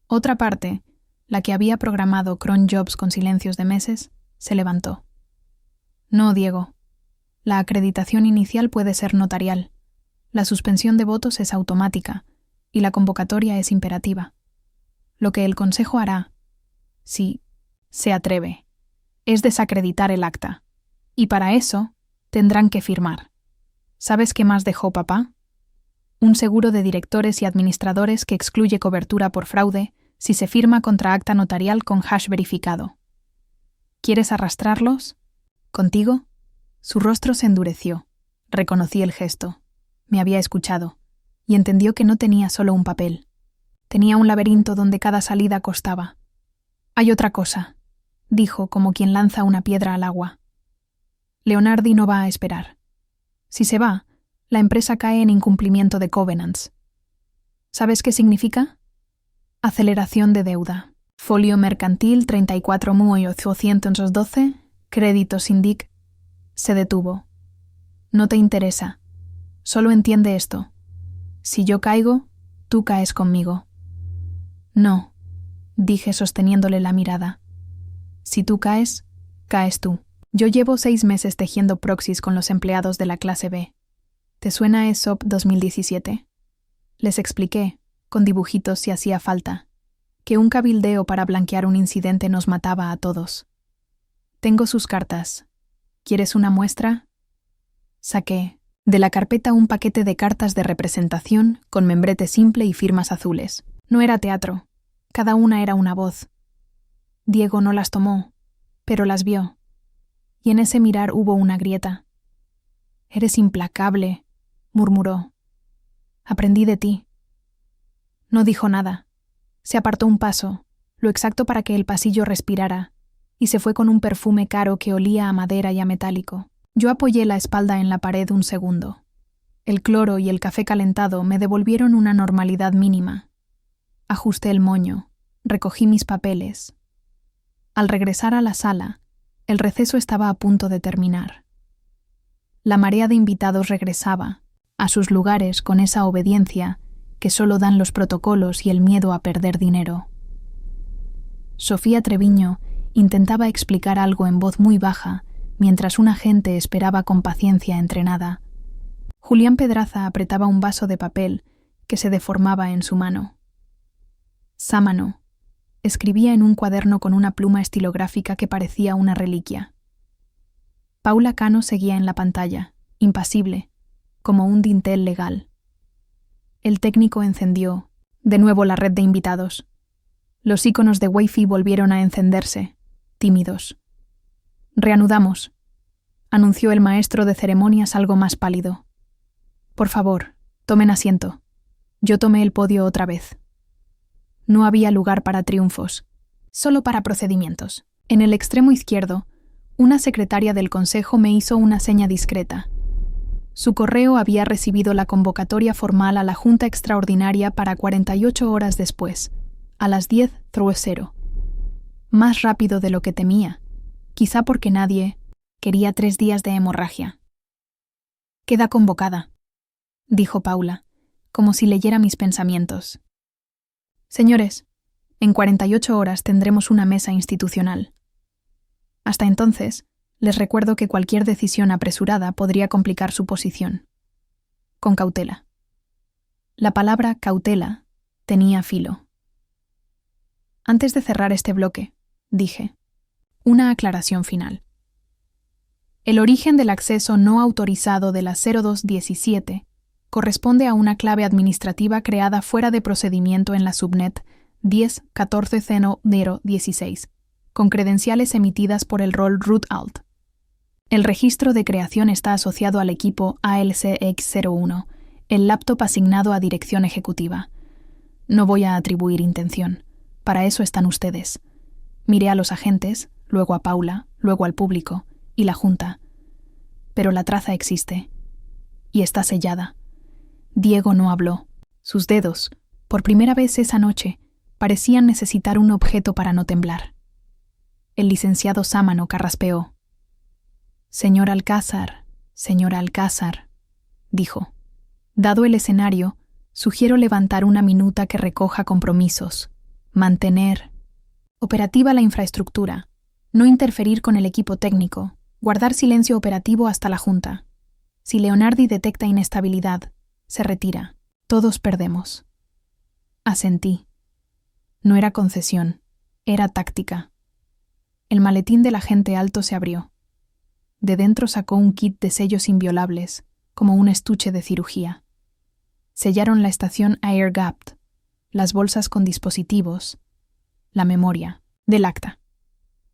Otra parte, la que había programado Cron Jobs con silencios de meses, se levantó. No, Diego. La acreditación inicial puede ser notarial. La suspensión de votos es automática y la convocatoria es imperativa. Lo que el Consejo hará, si se atreve, es desacreditar el acta. Y para eso tendrán que firmar. ¿Sabes qué más dejó papá? Un seguro de directores y administradores que excluye cobertura por fraude si se firma contra acta notarial con hash verificado. ¿Quieres arrastrarlos? ¿Contigo? Su rostro se endureció. Reconocí el gesto. Me había escuchado y entendió que no tenía solo un papel. Tenía un laberinto donde cada salida costaba. Hay otra cosa, dijo como quien lanza una piedra al agua. Leonardi no va a esperar. Si se va, la empresa cae en incumplimiento de covenants. ¿Sabes qué significa? Aceleración de deuda. Folio mercantil 34.812, crédito Sindic. Se detuvo. No te interesa. Solo entiende esto. Si yo caigo, tú caes conmigo. No, dije sosteniéndole la mirada. Si tú caes, caes tú. Yo llevo 6 meses tejiendo proxies con los empleados de la clase B. ¿Te suena ESOP 2017? Les expliqué, con dibujitos si hacía falta, que un cabildeo para blanquear un incidente nos mataba a todos. Tengo sus cartas. ¿Quieres una muestra? Saqué de la carpeta un paquete de cartas de representación con membrete simple y firmas azules. No era teatro. Cada una era una voz. Diego no las tomó, pero las vio. Y en ese mirar hubo una grieta. «Eres implacable», murmuró. «Aprendí de ti». No dijo nada. Se apartó un paso, lo exacto para que el pasillo respirara, y se fue con un perfume caro que olía a madera y a metálico. Yo apoyé la espalda en la pared un segundo. El cloro y el café calentado me devolvieron una normalidad mínima. Ajusté el moño, recogí mis papeles. Al regresar a la sala, el receso estaba a punto de terminar. La marea de invitados regresaba a sus lugares con esa obediencia que solo dan los protocolos y el miedo a perder dinero. Sofía Treviño intentaba explicar algo en voz muy baja mientras un agente esperaba con paciencia entrenada. Julián Pedraza apretaba un vaso de papel que se deformaba en su mano. Sámano escribía en un cuaderno con una pluma estilográfica que parecía una reliquia. Paula Cano seguía en la pantalla, impasible, como un dintel legal. El técnico encendió, de nuevo, la red de invitados. Los iconos de Wi-Fi volvieron a encenderse, tímidos. «Reanudamos», anunció el maestro de ceremonias algo más pálido. «Por favor, tomen asiento». Yo tomé el podio otra vez. No había lugar para triunfos, solo para procedimientos. En el extremo izquierdo, una secretaria del consejo me hizo una seña discreta. Su correo había recibido la convocatoria formal a la Junta Extraordinaria para 48 horas después, a las 10:00. Más rápido de lo que temía, quizá porque nadie quería 3 días de hemorragia. «Queda convocada», dijo Paula, como si leyera mis pensamientos. «Señores, en 48 horas tendremos una mesa institucional. Hasta entonces, les recuerdo que cualquier decisión apresurada podría complicar su posición. Con cautela». La palabra cautela tenía filo. Antes de cerrar este bloque, dije, una aclaración final. El origen del acceso no autorizado de la 0217 corresponde a una clave administrativa creada fuera de procedimiento en la subnet 10.14.0.16, con credenciales emitidas por el rol root alt. El registro de creación está asociado al equipo ALCX01, el laptop asignado a dirección ejecutiva. No voy a atribuir intención. Para eso están ustedes. Miré a los agentes, luego a Paula, luego al público y la junta. Pero la traza existe. Y está sellada. Diego no habló. Sus dedos, por primera vez esa noche, parecían necesitar un objeto para no temblar. El licenciado Sámano carraspeó. Señor Alcázar, dijo. Dado el escenario, sugiero levantar una minuta que recoja compromisos. Mantener operativa la infraestructura. No interferir con el equipo técnico. Guardar silencio operativo hasta la junta. Si Leonardi detecta inestabilidad, se retira. Todos perdemos. Asentí. No era concesión, era táctica. El maletín del agente alto se abrió. De dentro sacó un kit de sellos inviolables, como un estuche de cirugía. Sellaron la estación air-gapped, las bolsas con dispositivos, la memoria, del acta.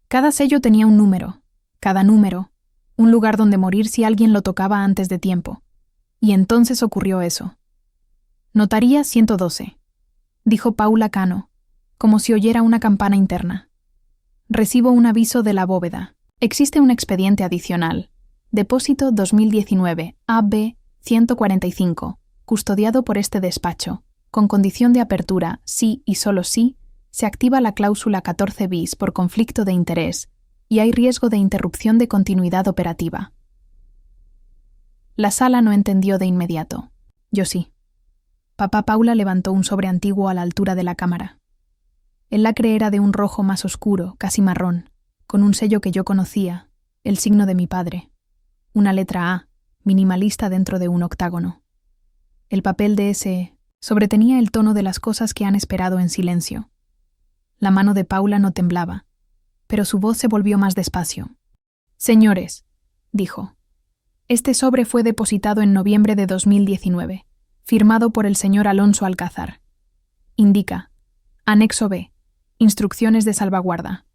Cada sello tenía un número, cada número, un lugar donde morir si alguien lo tocaba antes de tiempo. Y entonces ocurrió eso. Notaría 112, dijo Paula Cano, como si oyera una campana interna. Recibo un aviso de la bóveda. Existe un expediente adicional. Depósito 2019, AB 145, custodiado por este despacho. Con condición de apertura, sí y solo sí, se activa la cláusula 14 bis por conflicto de interés y hay riesgo de interrupción de continuidad operativa. La sala no entendió de inmediato. Yo sí. Papá Paula levantó un sobre antiguo a la altura de la cámara. El lacre era de un rojo más oscuro, casi marrón, con un sello que yo conocía, el signo de mi padre. Una letra A, minimalista dentro de un octágono. El papel de ese sobre tenía el tono de las cosas que han esperado en silencio. La mano de Paula no temblaba, pero su voz se volvió más despacio. Señores, dijo, este sobre fue depositado en noviembre de 2019, firmado por el señor Alonso Alcázar. Indica, anexo B, instrucciones de salvaguarda.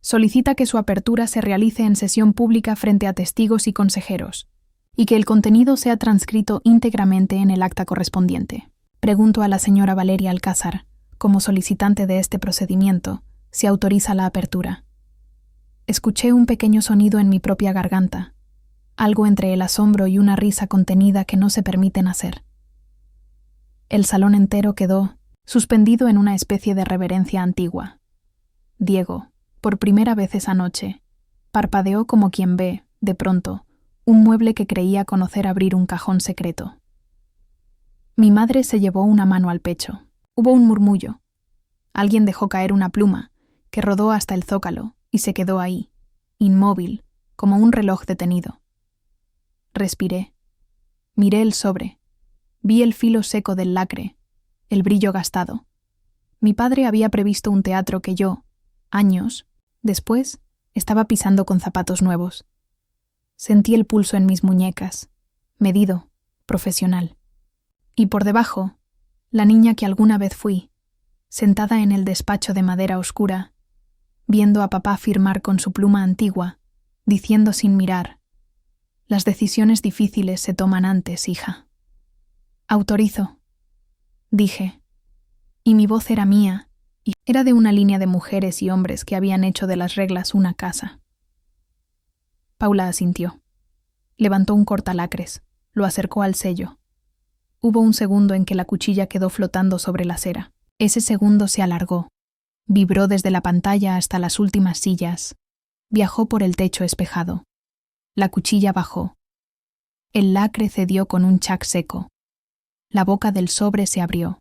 Solicita que su apertura se realice en sesión pública frente a testigos y consejeros, y que el contenido sea transcrito íntegramente en el acta correspondiente. Pregunto a la señora Valeria Alcázar, como solicitante de este procedimiento, si autoriza la apertura. Escuché un pequeño sonido en mi propia garganta, algo entre el asombro y una risa contenida que no se permiten hacer. El salón entero quedó suspendido en una especie de reverencia antigua. Diego, por primera vez esa noche, parpadeó como quien ve, de pronto, un mueble que creía conocer abrir un cajón secreto. Mi madre se llevó una mano al pecho. Hubo un murmullo. Alguien dejó caer una pluma, que rodó hasta el zócalo y se quedó ahí, inmóvil, como un reloj detenido. Respiré. Miré el sobre. Vi el filo seco del lacre, el brillo gastado. Mi padre había previsto un teatro que yo, años después, estaba pisando con zapatos nuevos. Sentí el pulso en mis muñecas, medido, profesional. Y por debajo, la niña que alguna vez fui, sentada en el despacho de madera oscura, viendo a papá firmar con su pluma antigua, diciendo sin mirar, las decisiones difíciles se toman antes, hija. Autorizo, dije, y mi voz era mía, y era de una línea de mujeres y hombres que habían hecho de las reglas una casa. Paula asintió. Levantó un cortalacres, lo acercó al sello. Hubo un segundo en que la cuchilla quedó flotando sobre la cera. Ese segundo se alargó. Vibró desde la pantalla hasta las últimas sillas. Viajó por el techo espejado. La cuchilla bajó. El lacre cedió con un chac seco. La boca del sobre se abrió.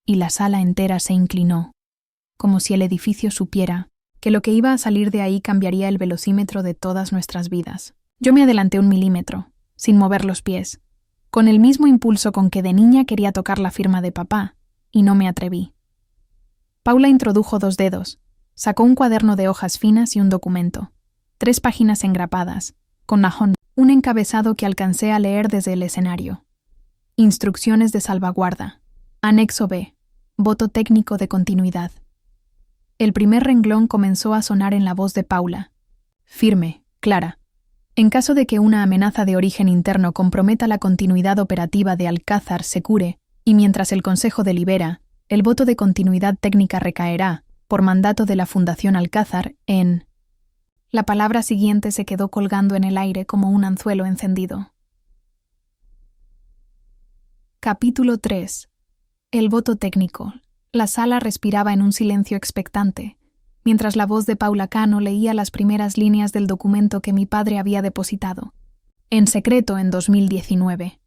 Y la sala entera se inclinó, como si el edificio supiera que lo que iba a salir de ahí cambiaría el velocímetro de todas nuestras vidas. Yo me adelanté 1 milímetro, sin mover los pies, con el mismo impulso con que de niña quería tocar la firma de papá, y no me atreví. Paula introdujo 2 dedos, sacó un cuaderno de hojas finas y un documento, 3 páginas engrapadas, con najón, un encabezado que alcancé a leer desde el escenario. Instrucciones de salvaguarda. Anexo B. Voto técnico de continuidad. El primer renglón comenzó a sonar en la voz de Paula. Firme, clara, En caso de que una amenaza de origen interno comprometa la continuidad operativa de Alcázar Secure, y mientras el Consejo delibera, el voto de continuidad técnica recaerá, por mandato de la Fundación Alcázar, en... La palabra siguiente se quedó colgando en el aire como un anzuelo encendido. Capítulo 3. El voto técnico. La sala respiraba en un silencio expectante, mientras la voz de Paula Cano leía las primeras líneas del documento que mi padre había depositado, en secreto en 2019.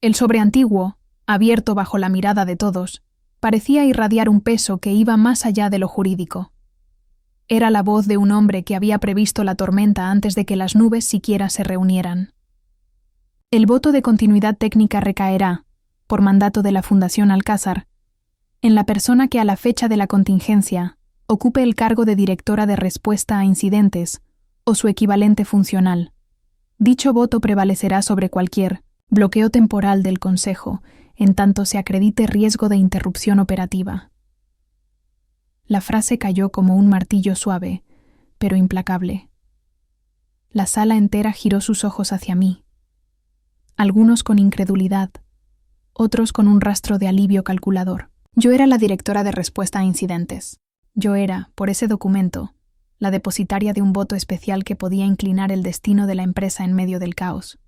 El sobre antiguo, abierto bajo la mirada de todos, parecía irradiar un peso que iba más allá de lo jurídico. Era la voz de un hombre que había previsto la tormenta antes de que las nubes siquiera se reunieran. El voto de continuidad técnica recaerá, por mandato de la Fundación Alcázar, en la persona que a la fecha de la contingencia ocupe el cargo de directora de respuesta a incidentes o su equivalente funcional. Dicho voto prevalecerá sobre cualquier bloqueo temporal del Consejo, en tanto se acredite riesgo de interrupción operativa. La frase cayó como un martillo suave, pero implacable. La sala entera giró sus ojos hacia mí, algunos con incredulidad, otros con un rastro de alivio calculador. Yo era la directora de respuesta a incidentes. Yo era, por ese documento, la depositaria de un voto especial que podía inclinar el destino de la empresa en medio del caos.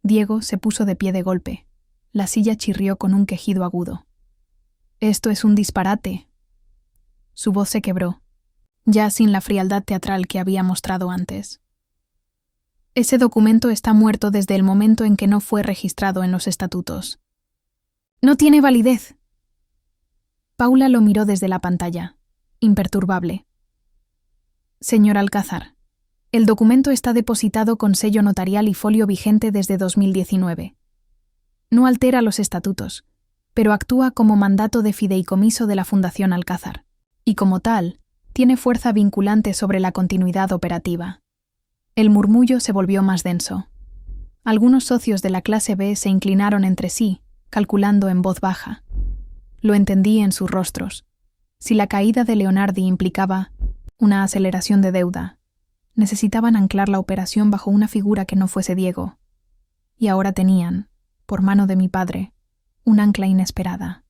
Diego se puso de pie de golpe. La silla chirrió con un quejido agudo. «Esto es un disparate». Su voz se quebró, ya sin la frialdad teatral que había mostrado antes. Ese documento está muerto desde el momento en que no fue registrado en los estatutos. «No tiene validez». Paula lo miró desde la pantalla, imperturbable. «Señor Alcázar, el documento está depositado con sello notarial y folio vigente desde 2019. No altera los estatutos, pero actúa como mandato de fideicomiso de la Fundación Alcázar, y como tal, tiene fuerza vinculante sobre la continuidad operativa». El murmullo se volvió más denso. Algunos socios de la clase B se inclinaron entre sí, calculando en voz baja. Lo entendí en sus rostros. Si la caída de Leonardi implicaba una aceleración de deuda, necesitaban anclar la operación bajo una figura que no fuese Diego. Y ahora tenían, por mano de mi padre, un ancla inesperada.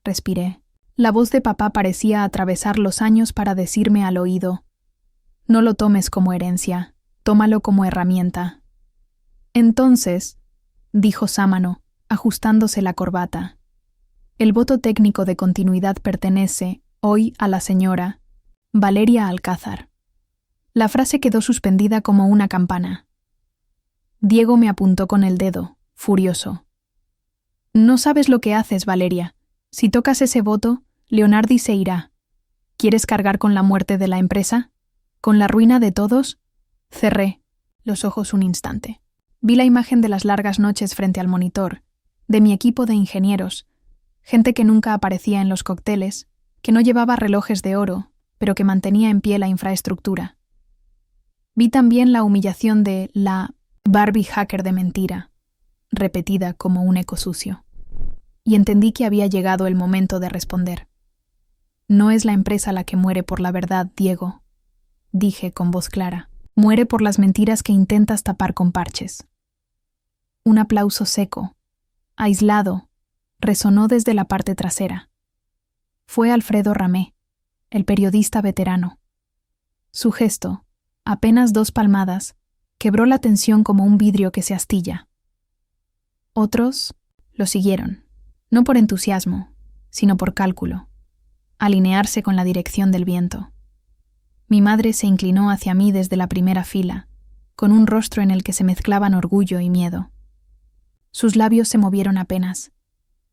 Respiré. La voz de papá parecía atravesar los años para decirme al oído: «No lo tomes como herencia, tómalo como herramienta». «Entonces», dijo Sámano, ajustándose la corbata, «el voto técnico de continuidad pertenece, hoy, a la señora Valeria Alcázar». La frase quedó suspendida como una campana. Diego me apuntó con el dedo, furioso. «No sabes lo que haces, Valeria. Si tocas ese voto, Leonardi se irá. ¿Quieres cargar con la muerte de la empresa? ¿Con la ruina de todos?» Cerré los ojos un instante. Vi la imagen de las largas noches frente al monitor, de mi equipo de ingenieros, gente que nunca aparecía en los cócteles, que no llevaba relojes de oro, pero que mantenía en pie la infraestructura. Vi también la humillación de la Barbie hacker de mentira, repetida como un eco sucio, y entendí que había llegado el momento de responder. «No es la empresa la que muere por la verdad, Diego», dije con voz clara. «Muere por las mentiras que intentas tapar con parches». Un aplauso seco, aislado, resonó desde la parte trasera. Fue Alfredo Ramé, el periodista veterano. Su gesto, apenas 2 palmadas, quebró la tensión como un vidrio que se astilla. Otros lo siguieron, no por entusiasmo, sino por cálculo, alinearse con la dirección del viento. Mi madre se inclinó hacia mí desde la primera fila, con un rostro en el que se mezclaban orgullo y miedo. Sus labios se movieron apenas.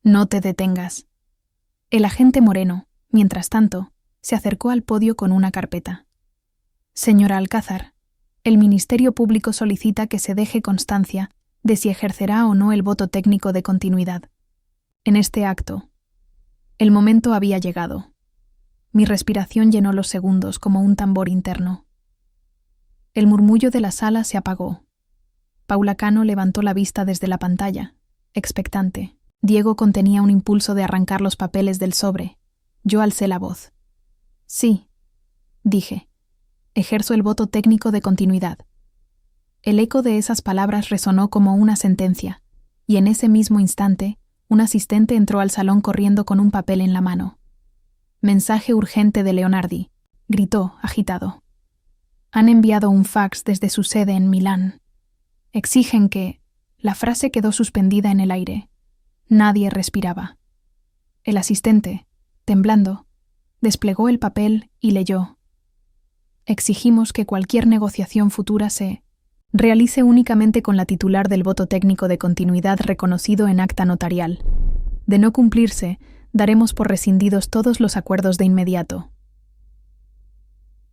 «No te detengas». El agente moreno, mientras tanto, se acercó al podio con una carpeta. «Señora Alcázar, el Ministerio Público solicita que se deje constancia de si ejercerá o no el voto técnico de continuidad. En este acto, el momento había llegado. Mi respiración llenó los segundos como un tambor interno. El murmullo de la sala se apagó. Paula Cano levantó la vista desde la pantalla, expectante. Diego contenía un impulso de arrancar los papeles del sobre. Yo alcé la voz. «Sí», dije. «Ejerzo el voto técnico de continuidad». El eco de esas palabras resonó como una sentencia, y en ese mismo instante, un asistente entró al salón corriendo con un papel en la mano. «Mensaje urgente de Leonardi», gritó, agitado. «Han enviado un fax desde su sede en Milán. Exigen que...» La frase quedó suspendida en el aire. Nadie respiraba. El asistente, temblando, desplegó el papel y leyó. «Exigimos que cualquier negociación futura se realice únicamente con la titular del voto técnico de continuidad reconocido en acta notarial. De no cumplirse, daremos por rescindidos todos los acuerdos de inmediato».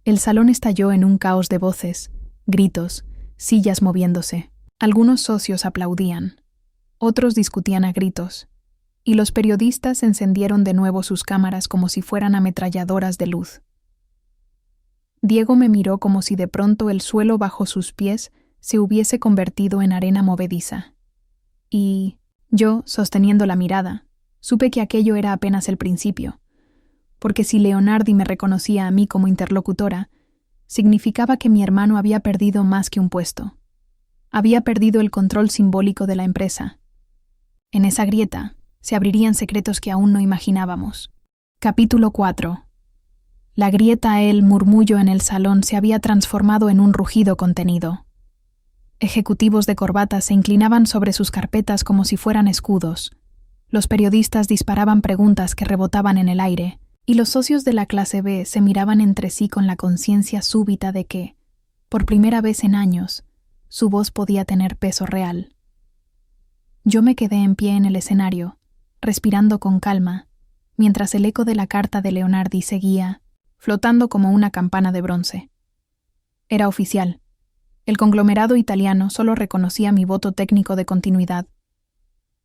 El salón estalló en un caos de voces, gritos, sillas moviéndose. Algunos socios aplaudían, otros discutían a gritos, y los periodistas encendieron de nuevo sus cámaras como si fueran ametralladoras de luz. Diego me miró como si de pronto el suelo bajo sus pies se hubiese convertido en arena movediza. Y yo, sosteniendo la mirada, supe que aquello era apenas el principio, porque si Leonardi me reconocía a mí como interlocutora, significaba que mi hermano había perdido más que un puesto. Había perdido el control simbólico de la empresa. En esa grieta se abrirían secretos que aún no imaginábamos. Capítulo 4. La grieta, el murmullo en el salón se había transformado en un rugido contenido. Ejecutivos de corbata se inclinaban sobre sus carpetas como si fueran escudos. Los periodistas disparaban preguntas que rebotaban en el aire, y los socios de la clase B se miraban entre sí con la conciencia súbita de que, por primera vez en años, su voz podía tener peso real. Yo me quedé en pie en el escenario, respirando con calma, mientras el eco de la carta de Leonardi seguía, flotando como una campana de bronce. Era oficial. El conglomerado italiano solo reconocía mi voto técnico de continuidad.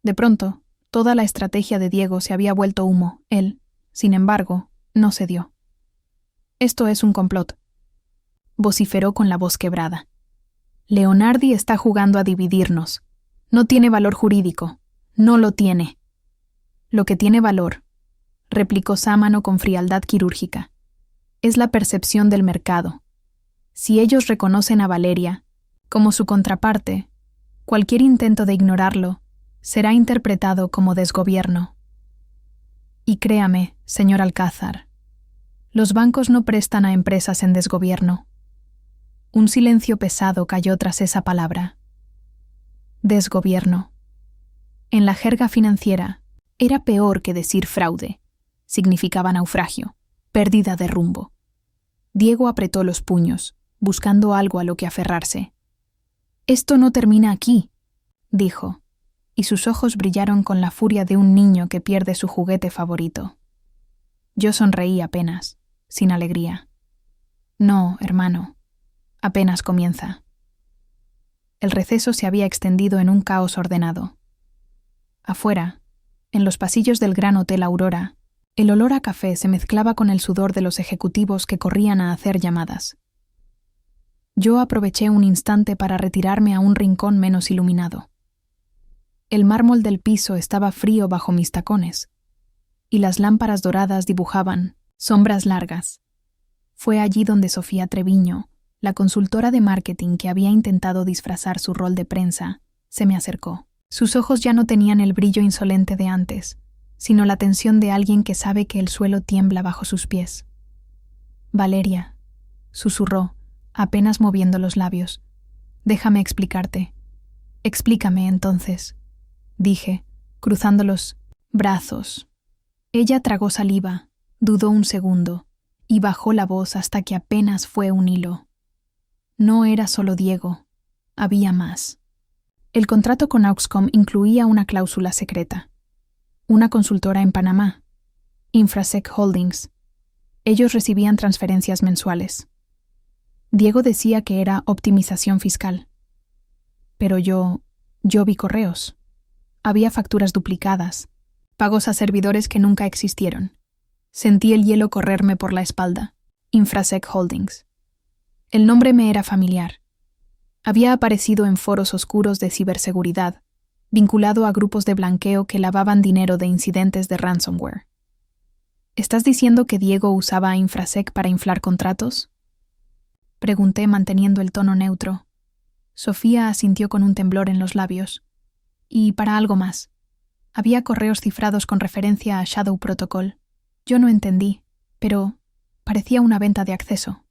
De pronto, toda la estrategia de Diego se había vuelto humo. Él, sin embargo, no cedió. «Esto es un complot», vociferó con la voz quebrada. «Leonardi está jugando a dividirnos. No tiene valor jurídico. No lo tiene». «Lo que tiene valor», replicó Sámano con frialdad quirúrgica, «es la percepción del mercado. Si ellos reconocen a Valeria como su contraparte, cualquier intento de ignorarlo será interpretado como desgobierno. Y créame, señor Alcázar, los bancos no prestan a empresas en desgobierno». Un silencio pesado cayó tras esa palabra. Desgobierno. En la jerga financiera, era peor que decir fraude. Significaba naufragio, pérdida de rumbo. Diego apretó los puños, buscando algo a lo que aferrarse. «Esto no termina aquí», dijo, y sus ojos brillaron con la furia de un niño que pierde su juguete favorito. Yo sonreí apenas, sin alegría. «No, hermano. Apenas comienza». El receso se había extendido en un caos ordenado. Afuera, en los pasillos del Gran Hotel Aurora, el olor a café se mezclaba con el sudor de los ejecutivos que corrían a hacer llamadas. Yo aproveché un instante para retirarme a un rincón menos iluminado. El mármol del piso estaba frío bajo mis tacones, y las lámparas doradas dibujaban sombras largas. Fue allí donde Sofía Treviño, la consultora de marketing que había intentado disfrazar su rol de prensa, se me acercó. Sus ojos ya no tenían el brillo insolente de antes, sino la tensión de alguien que sabe que el suelo tiembla bajo sus pies. «Valeria», susurró, apenas moviendo los labios, «déjame explicarte». «Explícame, entonces», dije, cruzando los brazos. Ella tragó saliva, dudó un segundo, y bajó la voz hasta que apenas fue un hilo. No era solo Diego, había más. El contrato con Auxcom incluía una cláusula secreta. Una consultora en Panamá, Infrasec Holdings. Ellos recibían transferencias mensuales. Diego decía que era optimización fiscal. Pero yo vi correos. Había facturas duplicadas, pagos a servidores que nunca existieron. Sentí el hielo correrme por la espalda. Infrasec Holdings. El nombre me era familiar. Había aparecido en foros oscuros de ciberseguridad, vinculado a grupos de blanqueo que lavaban dinero de incidentes de ransomware. ¿Estás diciendo que Diego usaba a Infrasec para inflar contratos?, pregunté manteniendo el tono neutro. Sofía asintió con un temblor en los labios. Y para algo más. Había correos cifrados con referencia a Shadow Protocol. Yo no entendí, pero parecía una venta de acceso.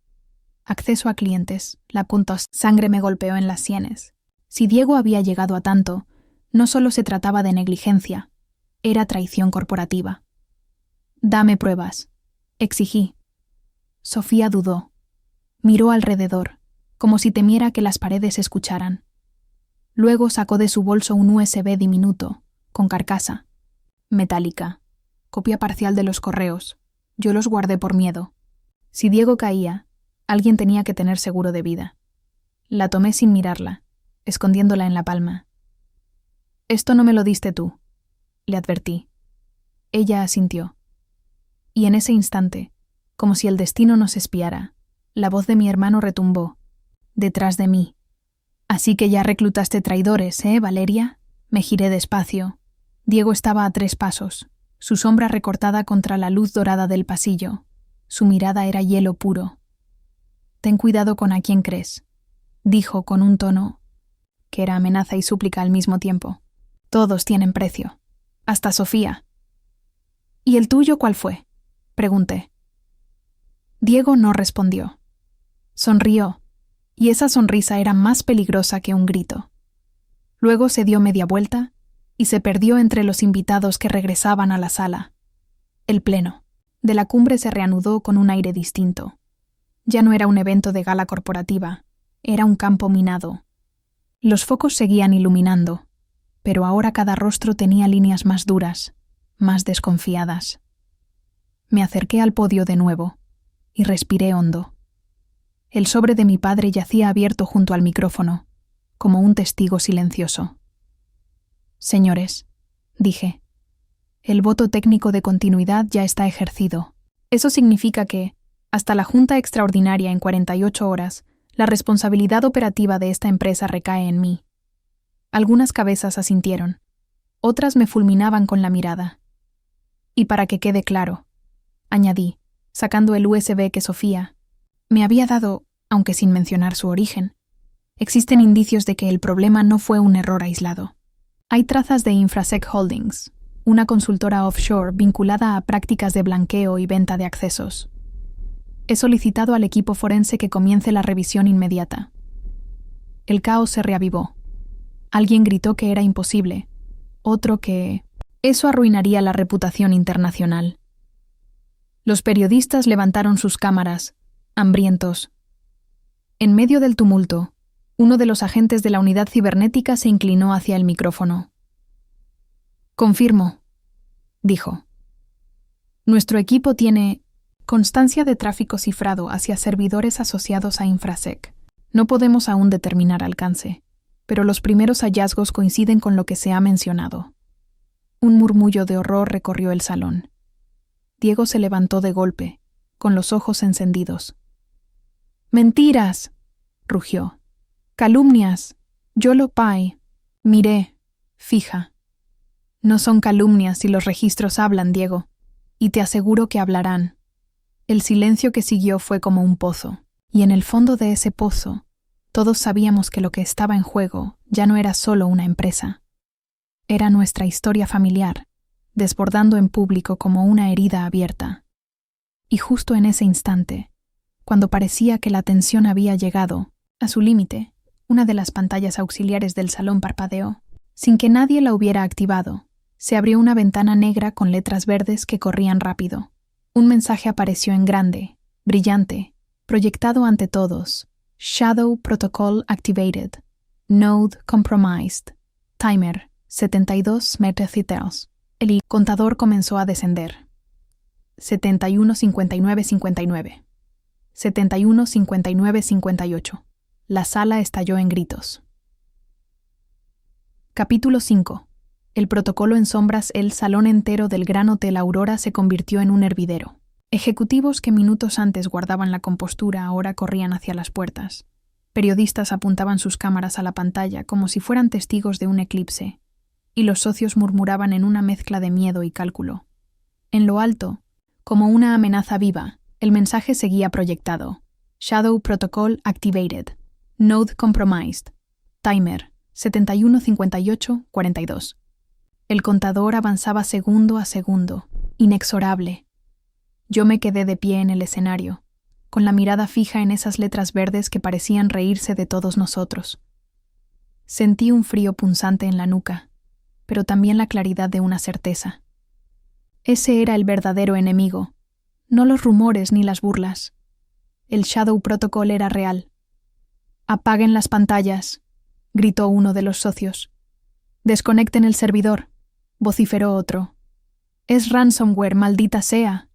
Acceso a clientes. La sangre me golpeó en las sienes. Si Diego había llegado a tanto, no solo se trataba de negligencia, era traición corporativa. «Dame pruebas», exigí. Sofía dudó. Miró alrededor, como si temiera que las paredes escucharan. Luego sacó de su bolso un USB diminuto, con carcasa. Metálica. Copia parcial de los correos. Yo los guardé por miedo. Si Diego caía, alguien tenía que tener seguro de vida. La tomé sin mirarla, escondiéndola en la palma. «Esto no me lo diste tú», le advertí. Ella asintió. Y en ese instante, como si el destino nos espiara, la voz de mi hermano retumbó, detrás de mí. «Así que ya reclutaste traidores, Valeria?» Me giré despacio. Diego estaba a 3 pasos, su sombra recortada contra la luz dorada del pasillo. Su mirada era hielo puro. «Ten cuidado con a quién crees», dijo con un tono que era amenaza y súplica al mismo tiempo. «Todos tienen precio. Hasta Sofía». «¿Y el tuyo cuál fue?», pregunté. Diego no respondió. Sonrió, y esa sonrisa era más peligrosa que un grito. Luego se dio media vuelta y se perdió entre los invitados que regresaban a la sala. El pleno de la cumbre se reanudó con un aire distinto. Ya no era un evento de gala corporativa, era un campo minado. Los focos seguían iluminando, pero ahora cada rostro tenía líneas más duras, más desconfiadas. Me acerqué al podio de nuevo y respiré hondo. El sobre de mi padre yacía abierto junto al micrófono, como un testigo silencioso. «Señores», dije, «el voto técnico de continuidad ya está ejercido. Eso significa que, hasta la Junta Extraordinaria en 48 horas, la responsabilidad operativa de esta empresa recae en mí». Algunas cabezas asintieron, otras me fulminaban con la mirada. «Y para que quede claro», añadí, sacando el USB que Sofía me había dado, aunque sin mencionar su origen, existen indicios de que el problema no fue un error aislado. Hay trazas de Infrasec Holdings, una consultora offshore vinculada a prácticas de blanqueo y venta de accesos. He solicitado al equipo forense que comience la revisión inmediata. El caos se reavivó. Alguien gritó que era imposible, otro que eso arruinaría la reputación internacional. Los periodistas levantaron sus cámaras, hambrientos. En medio del tumulto, uno de los agentes de la unidad cibernética se inclinó hacia el micrófono. «Confirmo», dijo. «Nuestro equipo tiene constancia de tráfico cifrado hacia servidores asociados a Infrasec. No podemos aún determinar alcance, pero los primeros hallazgos coinciden con lo que se ha mencionado». Un murmullo de horror recorrió el salón. Diego se levantó de golpe, con los ojos encendidos. «¡Mentiras!», rugió. «¡Calumnias! Yo lo pai». Miré, fija. «No son calumnias si los registros hablan, Diego, y te aseguro que hablarán». El silencio que siguió fue como un pozo, y en el fondo de ese pozo, todos sabíamos que lo que estaba en juego ya no era solo una empresa. Era nuestra historia familiar, desbordando en público como una herida abierta. Y justo en ese instante, cuando parecía que la tensión había llegado a su límite, una de las pantallas auxiliares del salón parpadeó. Sin que nadie la hubiera activado, se abrió una ventana negra con letras verdes que corrían rápido. Un mensaje apareció en grande, brillante, proyectado ante todos. Shadow Protocol activated. Node compromised. Timer 72 megacytels. El contador comenzó a descender. 71, 59, 59. 71, 59, 58. La sala estalló en gritos. Capítulo 5. El protocolo en sombras. El salón entero del Gran Hotel Aurora se convirtió en un hervidero. Ejecutivos que minutos antes guardaban la compostura ahora corrían hacia las puertas. Periodistas apuntaban sus cámaras a la pantalla como si fueran testigos de un eclipse, y los socios murmuraban en una mezcla de miedo y cálculo. En lo alto, como una amenaza viva, el mensaje seguía proyectado. Shadow Protocol activated. Node compromised. Timer, 715842. El contador avanzaba segundo a segundo, inexorable. Yo me quedé de pie en el escenario, con la mirada fija en esas letras verdes que parecían reírse de todos nosotros. Sentí un frío punzante en la nuca, pero también la claridad de una certeza. Ese era el verdadero enemigo, no los rumores ni las burlas. El Shadow Protocol era real. «Apaguen las pantallas», gritó uno de los socios. «Desconecten el servidor», vociferó otro. «Es ransomware, maldita sea»,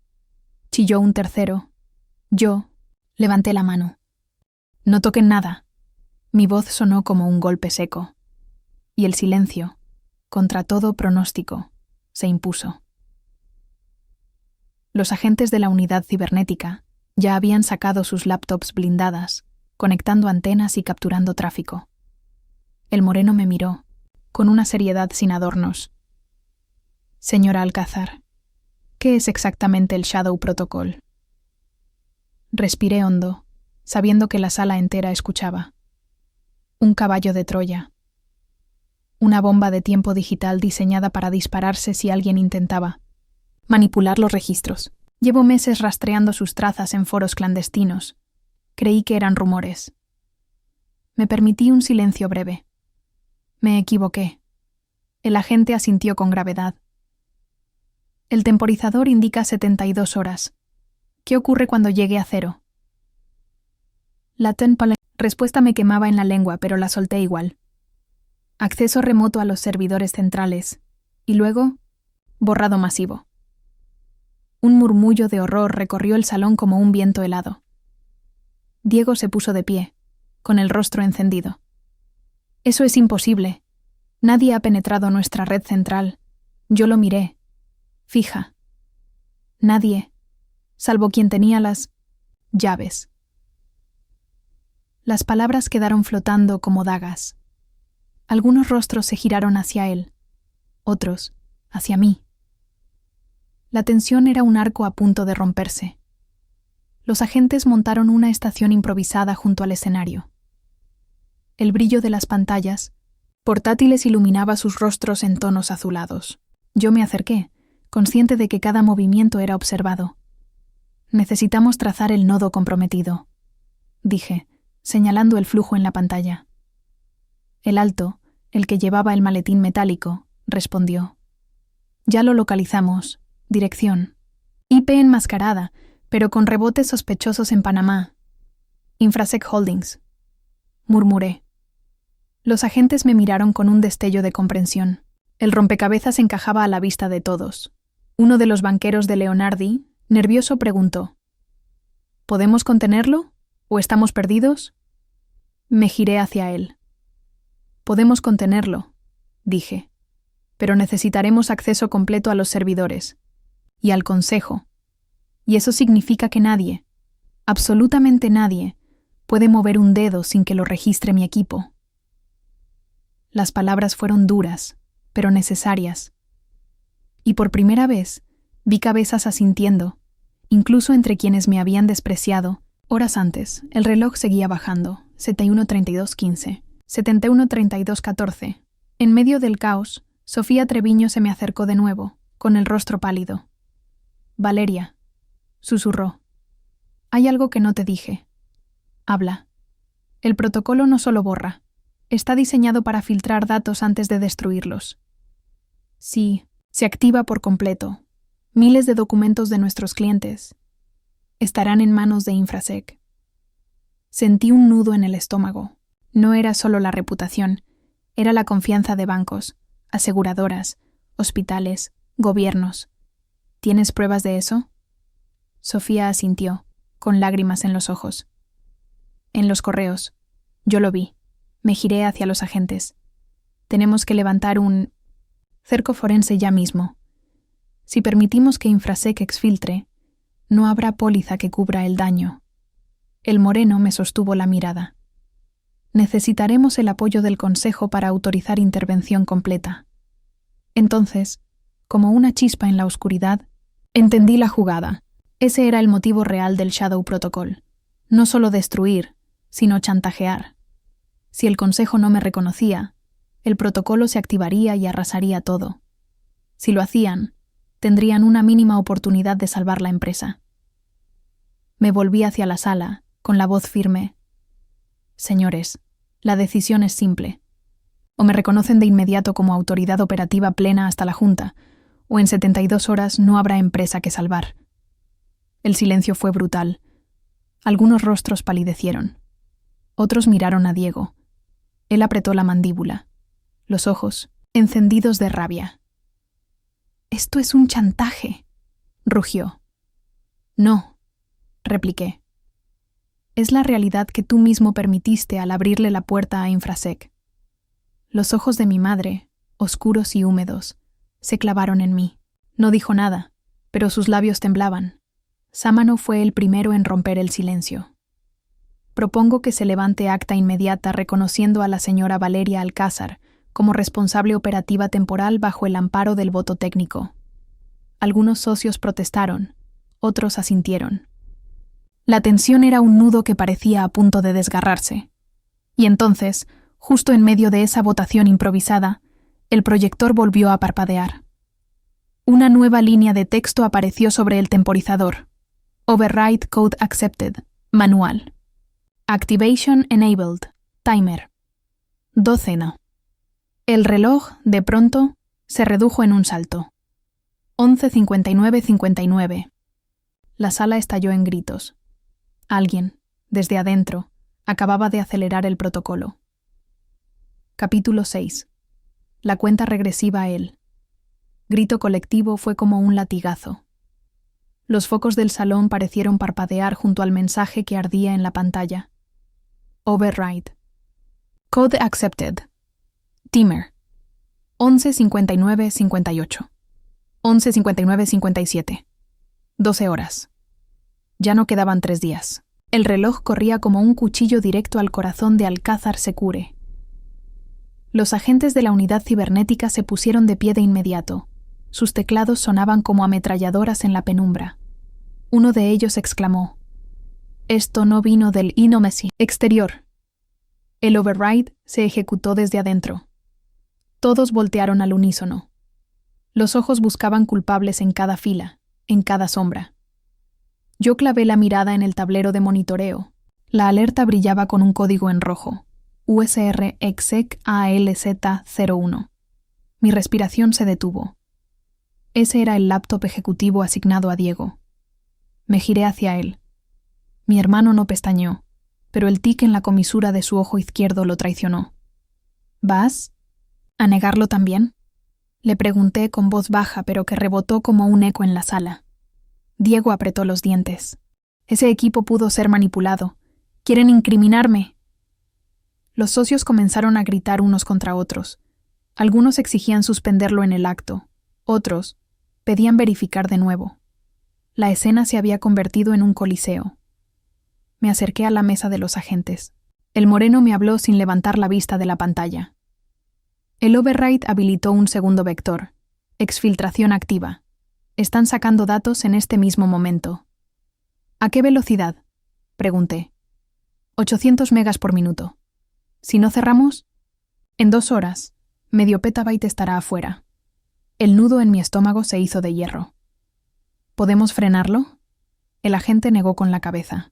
chilló un tercero. Yo levanté la mano. «No toquen nada». Mi voz sonó como un golpe seco. Y el silencio, contra todo pronóstico, se impuso. Los agentes de la unidad cibernética ya habían sacado sus laptops blindadas, conectando antenas y capturando tráfico. El moreno me miró, con una seriedad sin adornos. «Señora Alcázar, ¿qué es exactamente el Shadow Protocol?» Respiré hondo, sabiendo que la sala entera escuchaba. Un caballo de Troya. Una bomba de tiempo digital diseñada para dispararse si alguien intentaba manipular los registros. Llevo meses rastreando sus trazas en foros clandestinos. Creí que eran rumores. Me permití un silencio breve. Me equivoqué. El agente asintió con gravedad. El temporizador indica 72 horas. ¿Qué ocurre cuando llegue a 0? La respuesta me quemaba en la lengua, pero la solté igual. Acceso remoto a los servidores centrales. Y luego, borrado masivo. Un murmullo de horror recorrió el salón como un viento helado. Diego se puso de pie, con el rostro encendido. «Eso es imposible. Nadie ha penetrado nuestra red central. Yo lo miré. Fija. Nadie, salvo quien tenía las llaves». Las palabras quedaron flotando como dagas. Algunos rostros se giraron hacia él, otros hacia mí. La tensión era un arco a punto de romperse. Los agentes montaron una estación improvisada junto al escenario. El brillo de las pantallas portátiles iluminaba sus rostros en tonos azulados. Yo me acerqué, consciente de que cada movimiento era observado. «Necesitamos trazar el nodo comprometido», dije, señalando el flujo en la pantalla. El alto, el que llevaba el maletín metálico, respondió. «Ya lo localizamos. Dirección. IP enmascarada, pero con rebotes sospechosos en Panamá. Infrasec Holdings», murmuré. Los agentes me miraron con un destello de comprensión. El rompecabezas encajaba a la vista de todos. Uno de los banqueros de Leonardi, nervioso, preguntó. «¿Podemos contenerlo? ¿O estamos perdidos?» Me giré hacia él. «Podemos contenerlo», dije, «pero necesitaremos acceso completo a los servidores y al consejo. Y eso significa que nadie, absolutamente nadie, puede mover un dedo sin que lo registre mi equipo». Las palabras fueron duras, pero necesarias. Y por primera vez vi cabezas asintiendo, incluso entre quienes me habían despreciado. Horas antes, el reloj seguía bajando, 71:32:15, 71:32:14. En medio del caos, Sofía Treviño se me acercó de nuevo, con el rostro pálido. «Valeria», susurró, «hay algo que no te dije. Habla. El protocolo no solo borra, está diseñado para filtrar datos antes de destruirlos. Sí, se activa por completo. Miles de documentos de nuestros clientes estarán en manos de Infrasec». Sentí un nudo en el estómago. No era solo la reputación, era la confianza de bancos, aseguradoras, hospitales, gobiernos. ¿Tienes pruebas de eso? Sofía asintió, con lágrimas en los ojos. «En los correos. Yo lo vi». Me giré hacia los agentes. «Tenemos que levantar un cerco forense ya mismo. Si permitimos que Infrasec exfiltre, no habrá póliza que cubra el daño». El moreno me sostuvo la mirada. «Necesitaremos el apoyo del Consejo para autorizar intervención completa». Entonces, como una chispa en la oscuridad, entendí la jugada. Ese era el motivo real del Shadow Protocol. No solo destruir, sino chantajear. Si el consejo no me reconocía, el protocolo se activaría y arrasaría todo. Si lo hacían, tendrían una mínima oportunidad de salvar la empresa. Me volví hacia la sala, con la voz firme. Señores, la decisión es simple. O me reconocen de inmediato como autoridad operativa plena hasta la Junta, o en 72 horas no habrá empresa que salvar. El silencio fue brutal. Algunos rostros palidecieron. Otros miraron a Diego. Él apretó la mandíbula, los ojos encendidos de rabia. «Esto es un chantaje», rugió. «No», repliqué. «Es la realidad que tú mismo permitiste al abrirle la puerta a Infrasec». Los ojos de mi madre, oscuros y húmedos, se clavaron en mí. No dijo nada, pero sus labios temblaban. Sámano fue el primero en romper el silencio. «Propongo que se levante acta inmediata reconociendo a la señora Valeria Alcázar como responsable operativa temporal bajo el amparo del voto técnico». Algunos socios protestaron, otros asintieron. La tensión era un nudo que parecía a punto de desgarrarse. Y entonces, justo en medio de esa votación improvisada, el proyector volvió a parpadear. Una nueva línea de texto apareció sobre el temporizador. Override Code Accepted. Manual. Activation Enabled. Timer. 12. El reloj, de pronto, se redujo en un salto. 11:59:59. La sala estalló en gritos. Alguien, desde adentro, acababa de acelerar el protocolo. Capítulo 6. La cuenta regresiva a él. Grito colectivo fue como un latigazo. Los focos del salón parecieron parpadear junto al mensaje que ardía en la pantalla. Override. Code accepted. Timer. 11:59:58. 11:59:57. 12 horas. Ya no quedaban 3 días. El reloj corría como un cuchillo directo al corazón de Alcázar Secure. Los agentes de la unidad cibernética se pusieron de pie de inmediato. Sus teclados sonaban como ametralladoras en la penumbra. Uno de ellos exclamó: «Esto no vino del Inomesi exterior». El override se ejecutó desde adentro. Todos voltearon al unísono. Los ojos buscaban culpables en cada fila, en cada sombra. Yo clavé la mirada en el tablero de monitoreo. La alerta brillaba con un código en rojo. USR exec ALZ01. Mi respiración se detuvo. Ese era el laptop ejecutivo asignado a Diego. Me giré hacia él. Mi hermano no pestañeó, pero el tic en la comisura de su ojo izquierdo lo traicionó. ¿Vas a negarlo también?, le pregunté con voz baja, pero que rebotó como un eco en la sala. Diego apretó los dientes. Ese equipo pudo ser manipulado. ¡Quieren incriminarme! Los socios comenzaron a gritar unos contra otros. Algunos exigían suspenderlo en el acto. Otros pedían verificar de nuevo. La escena se había convertido en un coliseo. Me acerqué a la mesa de los agentes. El moreno me habló sin levantar la vista de la pantalla. El override habilitó un segundo vector. Exfiltración activa. Están sacando datos en este mismo momento. ¿A qué velocidad?, pregunté. 800 megas por minuto. Si no cerramos, en 2 horas, medio petabyte estará afuera. El nudo en mi estómago se hizo de hierro. ¿Podemos frenarlo? El agente negó con la cabeza.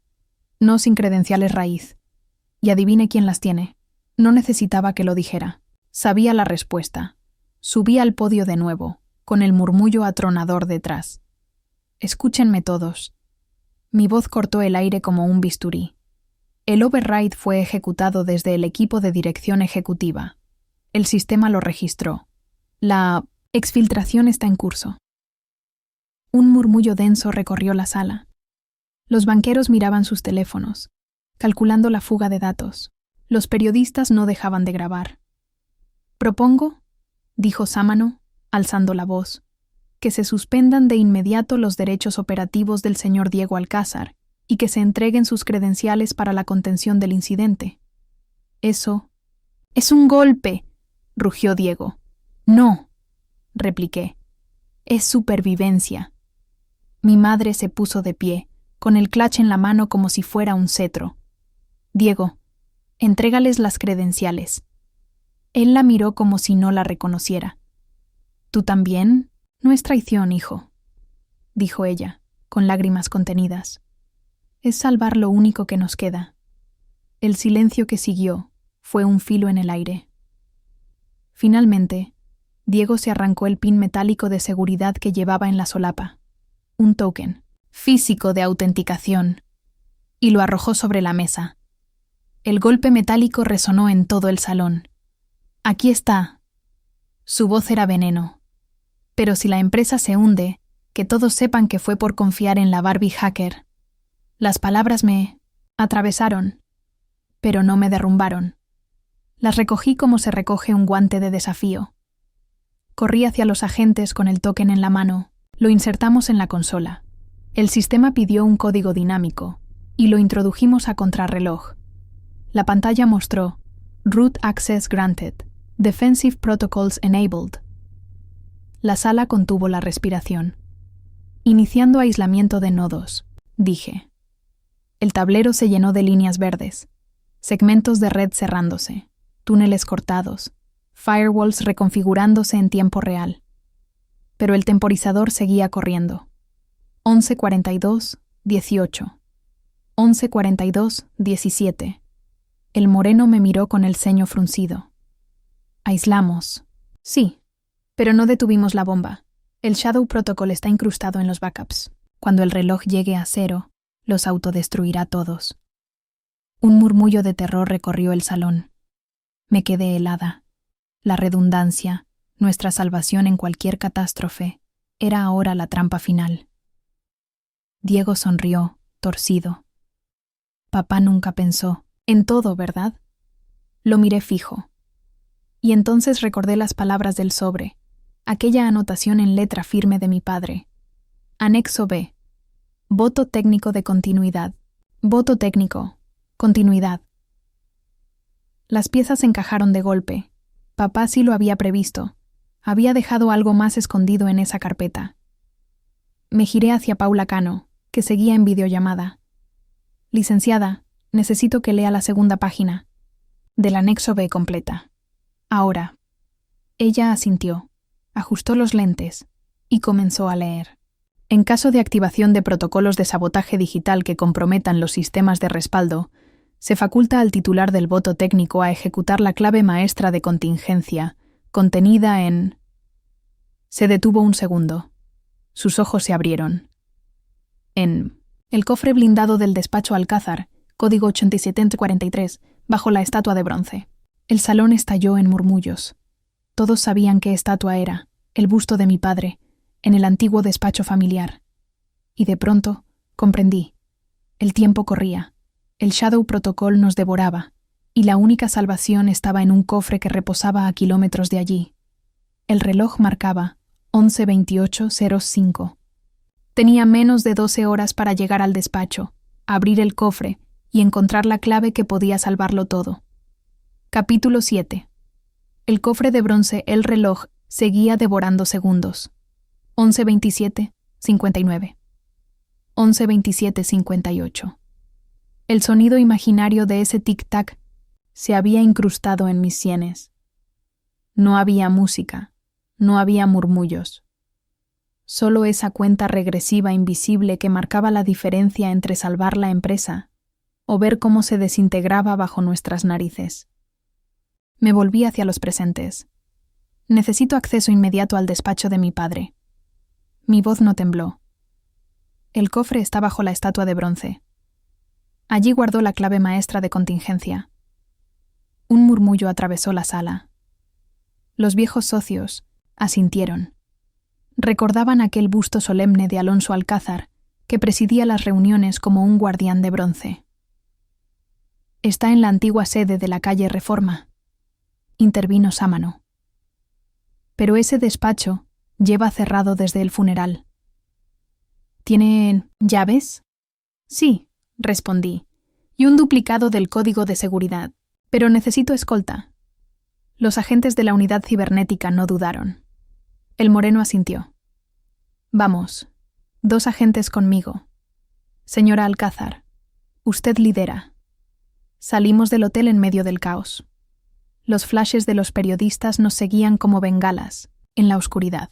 No sin credenciales raíz. Y adivine quién las tiene. No necesitaba que lo dijera. Sabía la respuesta. Subí al podio de nuevo, con el murmullo atronador detrás. Escúchenme todos. Mi voz cortó el aire como un bisturí. El override fue ejecutado desde el equipo de dirección ejecutiva. El sistema lo registró. La exfiltración está en curso. Un murmullo denso recorrió la sala. Los banqueros miraban sus teléfonos, calculando la fuga de datos. Los periodistas no dejaban de grabar. «Propongo», dijo Sámano, alzando la voz, «que se suspendan de inmediato los derechos operativos del señor Diego Alcázar y que se entreguen sus credenciales para la contención del incidente». «Eso es un golpe», rugió Diego. «No», repliqué. «Es supervivencia». Mi madre se puso de pie, con el clutch en la mano como si fuera un cetro. «Diego, Entrégales las credenciales. Él la miró como si no la reconociera. ¿Tú también? No es traición, hijo, dijo ella, con lágrimas contenidas. Es salvar lo único que nos queda. El silencio que siguió fue un filo en el aire. Finalmente, Diego se arrancó el pin metálico de seguridad que llevaba en la solapa, un token físico de autenticación, y lo arrojó sobre la mesa. El golpe metálico resonó en todo el salón. Aquí está. Su voz era veneno. Pero si la empresa se hunde, que todos sepan que fue por confiar en la Barbie hacker. Las palabras me atravesaron, pero no me derrumbaron. Las recogí como se recoge un guante de desafío. Corrí hacia los agentes con el token en la mano. Lo insertamos en la consola. El sistema pidió un código dinámico y lo introdujimos a contrarreloj. La pantalla mostró Root Access Granted. Defensive Protocols Enabled. La sala contuvo la respiración. Iniciando aislamiento de nodos, dije. El tablero se llenó de líneas verdes, segmentos de red cerrándose, túneles cortados, firewalls reconfigurándose en tiempo real. Pero el temporizador seguía corriendo. 11:42, 18. 11:42, 17. El moreno me miró con el ceño fruncido. Aislamos. Sí, pero no detuvimos la bomba. El Shadow Protocol está incrustado en los backups. Cuando el reloj llegue a 0, los autodestruirá todos. Un murmullo de terror recorrió el salón. Me quedé helada. La redundancia, nuestra salvación en cualquier catástrofe, era ahora la trampa final. Diego sonrió, torcido. Papá nunca pensó en todo, ¿verdad? Lo miré fijo. Y entonces recordé las palabras del sobre, aquella anotación en letra firme de mi padre. Anexo B. Voto técnico de continuidad. Voto técnico. Continuidad. Las piezas encajaron de golpe. Papá sí lo había previsto. Había dejado algo más escondido en esa carpeta. Me giré hacia Paula Cano, que seguía en videollamada. Licenciada, necesito que lea la segunda página. Del anexo B completa. Ahora. Ella asintió, ajustó los lentes y comenzó a leer. En caso de activación de protocolos de sabotaje digital que comprometan los sistemas de respaldo, se faculta al titular del voto técnico a ejecutar la clave maestra de contingencia, contenida en... Se detuvo un segundo. Sus ojos se abrieron. En el cofre blindado del despacho Alcázar, código 8743, bajo la estatua de bronce. El salón estalló en murmullos. Todos sabían qué estatua era, el busto de mi padre, en el antiguo despacho familiar. Y de pronto comprendí. El tiempo corría. El Shadow Protocol nos devoraba, y la única salvación estaba en un cofre que reposaba a kilómetros de allí. El reloj marcaba 11:28:05. Tenía menos de 12 horas para llegar al despacho, abrir el cofre y encontrar la clave que podía salvarlo todo. Capítulo 7. El cofre de bronce, el reloj, seguía devorando segundos. 11:27:59. 11:27:58. El sonido imaginario de ese tic-tac se había incrustado en mis sienes. No había música, no había murmullos. Solo esa cuenta regresiva invisible que marcaba la diferencia entre salvar la empresa o ver cómo se desintegraba bajo nuestras narices. Me volví hacia los presentes. Necesito acceso inmediato al despacho de mi padre. Mi voz no tembló. El cofre está bajo la estatua de bronce. Allí guardó la clave maestra de contingencia. Un murmullo atravesó la sala. Los viejos socios asintieron. Recordaban aquel busto solemne de Alonso Alcázar, que presidía las reuniones como un guardián de bronce. Está en la antigua sede de la calle Reforma, intervino Sámano. Pero ese despacho lleva cerrado desde el funeral. ¿Tienen llaves? Sí, respondí, y un duplicado del código de seguridad, pero necesito escolta. Los agentes de la unidad cibernética no dudaron. El moreno asintió. Vamos, 2 agentes conmigo. Señora Alcázar, usted lidera. Salimos del hotel en medio del caos. Los flashes de los periodistas nos seguían como bengalas, en la oscuridad.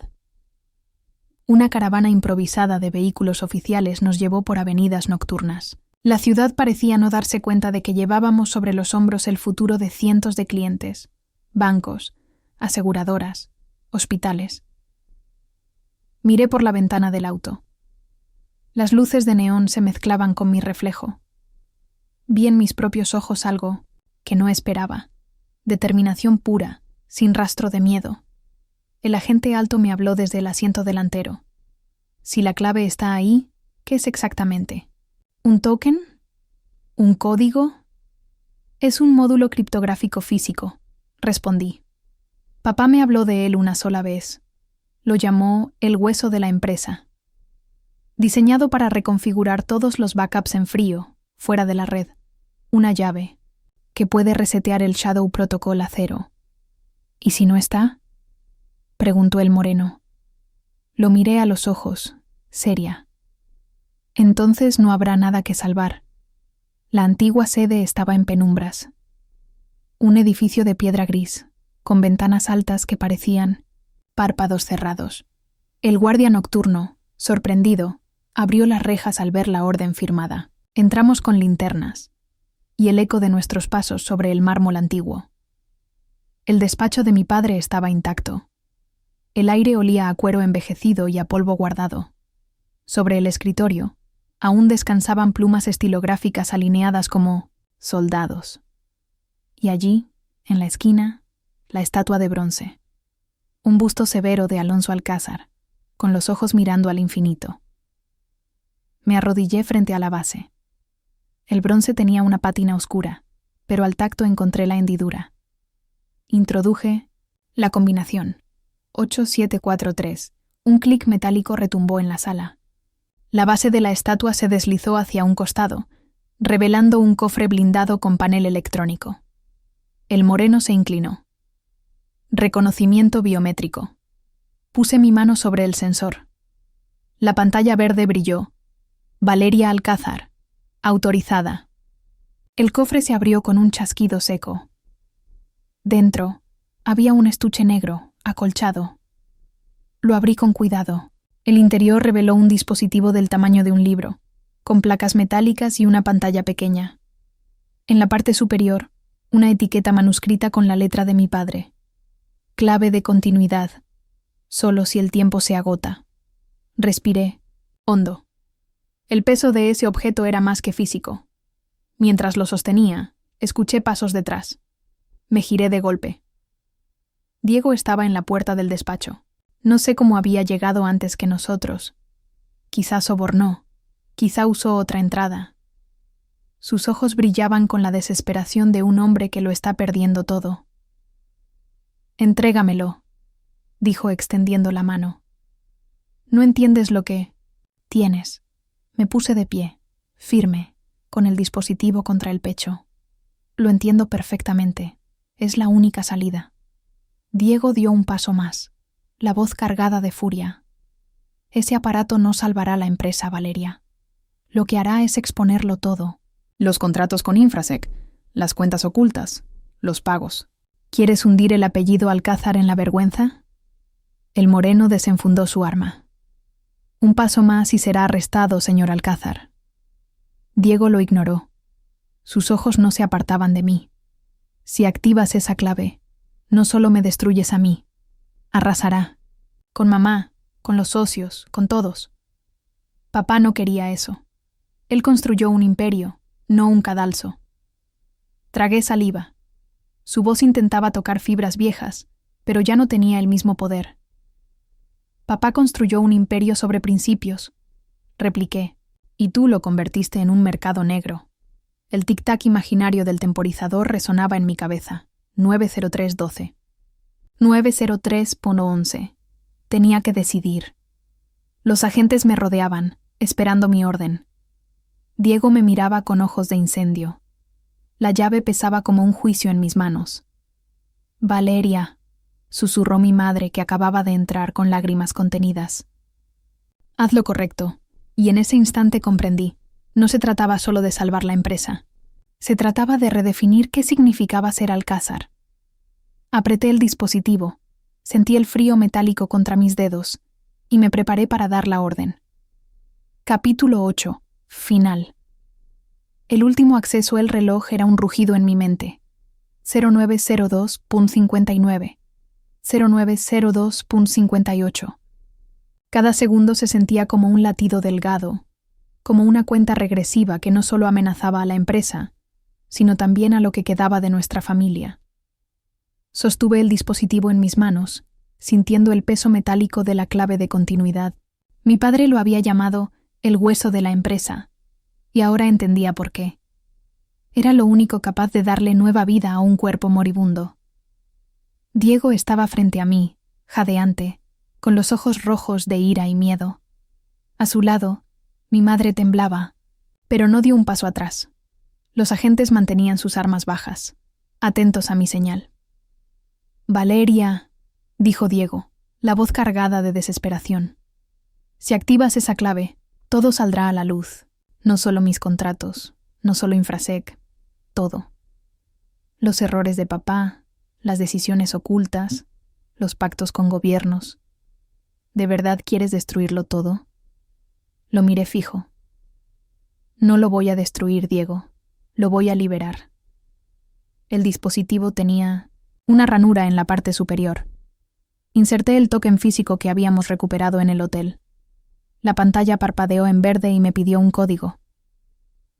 Una caravana improvisada de vehículos oficiales nos llevó por avenidas nocturnas. La ciudad parecía no darse cuenta de que llevábamos sobre los hombros el futuro de cientos de clientes, bancos, aseguradoras, hospitales. Miré por la ventana del auto. Las luces de neón se mezclaban con mi reflejo. Vi en mis propios ojos algo que no esperaba. Determinación pura, sin rastro de miedo. El agente alto me habló desde el asiento delantero. Si la clave está ahí, ¿qué es exactamente? ¿Un token? ¿Un código? Es un módulo criptográfico físico, respondí. Papá me habló de él una sola vez. Lo llamó el hueso de la empresa. Diseñado para reconfigurar todos los backups en frío, fuera de la red. Una llave que puede resetear el Shadow Protocol a cero. ¿Y si no está? Preguntó el moreno. Lo miré a los ojos, seria. Entonces no habrá nada que salvar. La antigua sede estaba en penumbras. Un edificio de piedra gris, con ventanas altas que parecían párpados cerrados. El guardia nocturno, sorprendido, abrió las rejas al ver la orden firmada. Entramos con linternas y el eco de nuestros pasos sobre el mármol antiguo. El despacho de mi padre estaba intacto. El aire olía a cuero envejecido y a polvo guardado. Sobre el escritorio, aún descansaban plumas estilográficas alineadas como soldados. Y allí, en la esquina, la estatua de bronce. Un busto severo de Alonso Alcázar, con los ojos mirando al infinito. Me arrodillé frente a la base. El bronce tenía una pátina oscura, pero al tacto encontré la hendidura. Introduje la combinación. 8743. Un clic metálico retumbó en la sala. La base de la estatua se deslizó hacia un costado, revelando un cofre blindado con panel electrónico. El moreno se inclinó. Reconocimiento biométrico. Puse mi mano sobre el sensor. La pantalla verde brilló. Valeria Alcázar. Autorizada. El cofre se abrió con un chasquido seco. Dentro había un estuche negro, acolchado. Lo abrí con cuidado. El interior reveló un dispositivo del tamaño de un libro, con placas metálicas y una pantalla pequeña. En la parte superior, una etiqueta manuscrita con la letra de mi padre. Clave de continuidad. Solo si el tiempo se agota. Respiré, hondo. El peso de ese objeto era más que físico. Mientras lo sostenía, escuché pasos detrás. Me giré de golpe. Diego estaba en la puerta del despacho. No sé cómo había llegado antes que nosotros. Quizá sobornó, quizá usó otra entrada. Sus ojos brillaban con la desesperación de un hombre que lo está perdiendo todo. «Entrégamelo», dijo extendiendo la mano. «No entiendes lo que tienes». Me puse de pie, firme, con el dispositivo contra el pecho. Lo entiendo perfectamente. Es la única salida. Diego dio un paso más, la voz cargada de furia. Ese aparato no salvará la empresa, Valeria. Lo que hará es exponerlo todo. Los contratos con Infrasec, las cuentas ocultas, los pagos. ¿Quieres hundir el apellido Alcázar en la vergüenza? El moreno desenfundó su arma. Un paso más y será arrestado, señor Alcázar. Diego lo ignoró. Sus ojos no se apartaban de mí. Si activas esa clave, no solo me destruyes a mí, arrasará. Con mamá, con los socios, con todos. Papá no quería eso. Él construyó un imperio, no un cadalso. Tragué saliva. Su voz intentaba tocar fibras viejas, pero ya no tenía el mismo poder. Papá construyó un imperio sobre principios, repliqué, y tú lo convertiste en un mercado negro. El tic-tac imaginario del temporizador resonaba en mi cabeza. 90312. 903.11. Tenía que decidir. Los agentes me rodeaban, esperando mi orden. Diego me miraba con ojos de incendio. La llave pesaba como un juicio en mis manos. «Valeria», susurró mi madre que acababa de entrar con lágrimas contenidas. «Haz lo correcto», y en ese instante comprendí. No se trataba solo de salvar la empresa. Se trataba de redefinir qué significaba ser alcázar. Apreté el dispositivo, sentí el frío metálico contra mis dedos y me preparé para dar la orden. Capítulo 8. Final. El último acceso al reloj era un rugido en mi mente. 0902.59. 0902.58. Cada segundo se sentía como un latido delgado, como una cuenta regresiva que no solo amenazaba a la empresa, sino también a lo que quedaba de nuestra familia. Sostuve el dispositivo en mis manos, sintiendo el peso metálico de la clave de continuidad. Mi padre lo había llamado el hueso de la empresa, y ahora entendía por qué. Era lo único capaz de darle nueva vida a un cuerpo moribundo. Diego estaba frente a mí, jadeante, con los ojos rojos de ira y miedo. A su lado, mi madre temblaba, pero no dio un paso atrás. Los agentes mantenían sus armas bajas, atentos a mi señal. «Valeria», dijo Diego, la voz cargada de desesperación. «Si activas esa clave, todo saldrá a la luz. No solo mis contratos, no solo Infrasec, todo. Los errores de papá, las decisiones ocultas, los pactos con gobiernos. ¿De verdad quieres destruirlo todo?» Lo miré fijo. «No lo voy a destruir, Diego. Lo voy a liberar». El dispositivo tenía una ranura en la parte superior. Inserté el token físico que habíamos recuperado en el hotel. La pantalla parpadeó en verde y me pidió un código.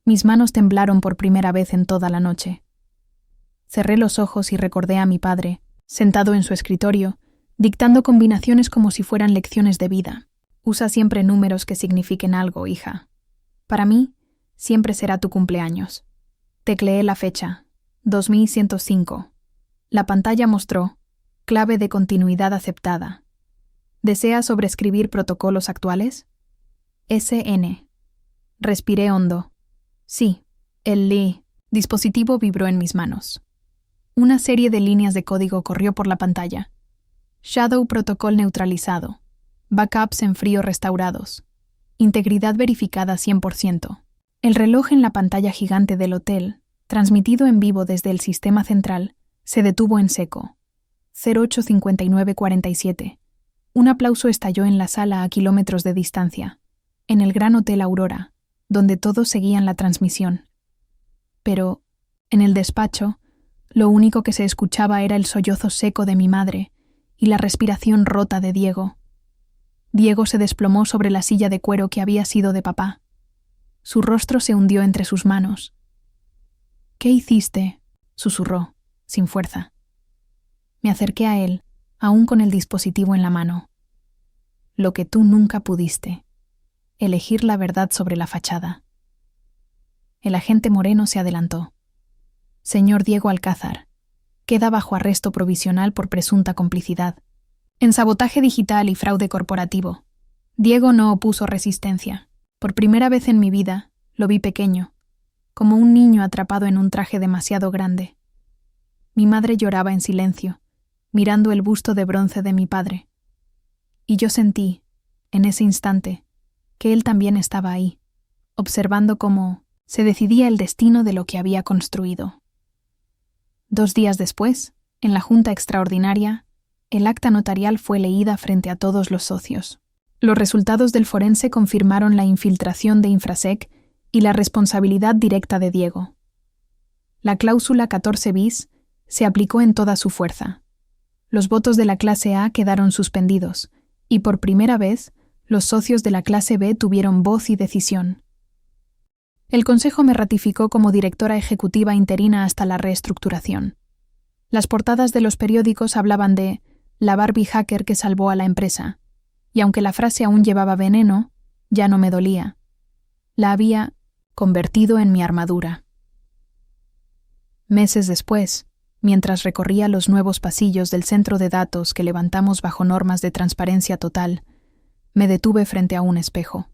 Mis manos temblaron por primera vez en toda la noche. Cerré los ojos y recordé a mi padre, sentado en su escritorio, dictando combinaciones como si fueran lecciones de vida. «Usa siempre números que signifiquen algo, hija. Para mí, siempre será tu cumpleaños». Tecleé la fecha, 2105. La pantalla mostró clave de continuidad aceptada. ¿Desea sobreescribir protocolos actuales? SN. Respiré hondo. Sí, el dispositivo vibró en mis manos. Una serie de líneas de código corrió por la pantalla. Shadow Protocol neutralizado. Backups en frío restaurados. Integridad verificada 100%. El reloj en la pantalla gigante del hotel, transmitido en vivo desde el sistema central, se detuvo en seco. 08:59:47. Un aplauso estalló en la sala a kilómetros de distancia, en el Gran Hotel Aurora, donde todos seguían la transmisión. Pero, en el despacho, lo único que se escuchaba era el sollozo seco de mi madre y la respiración rota de Diego. Diego se desplomó sobre la silla de cuero que había sido de papá. Su rostro se hundió entre sus manos. «¿Qué hiciste?», susurró, sin fuerza. Me acerqué a él, aún con el dispositivo en la mano. «Lo que tú nunca pudiste. Elegir la verdad sobre la fachada». El agente Moreno se adelantó. «Señor Diego Alcázar, queda bajo arresto provisional por presunta complicidad en sabotaje digital y fraude corporativo». Diego no opuso resistencia. Por primera vez en mi vida, lo vi pequeño, como un niño atrapado en un traje demasiado grande. Mi madre lloraba en silencio, mirando el busto de bronce de mi padre. Y yo sentí, en ese instante, que él también estaba ahí, observando cómo se decidía el destino de lo que había construido. 2 días después, en la Junta Extraordinaria, el acta notarial fue leída frente a todos los socios. Los resultados del forense confirmaron la infiltración de Infrasec y la responsabilidad directa de Diego. La cláusula 14 bis se aplicó en toda su fuerza. Los votos de la clase A quedaron suspendidos, y por primera vez, los socios de la clase B tuvieron voz y decisión. El Consejo me ratificó como directora ejecutiva interina hasta la reestructuración. Las portadas de los periódicos hablaban de «la Barbie hacker que salvó a la empresa», y aunque la frase aún llevaba veneno, ya no me dolía. La había convertido en mi armadura. Meses después, mientras recorría los nuevos pasillos del centro de datos que levantamos bajo normas de transparencia total, me detuve frente a un espejo.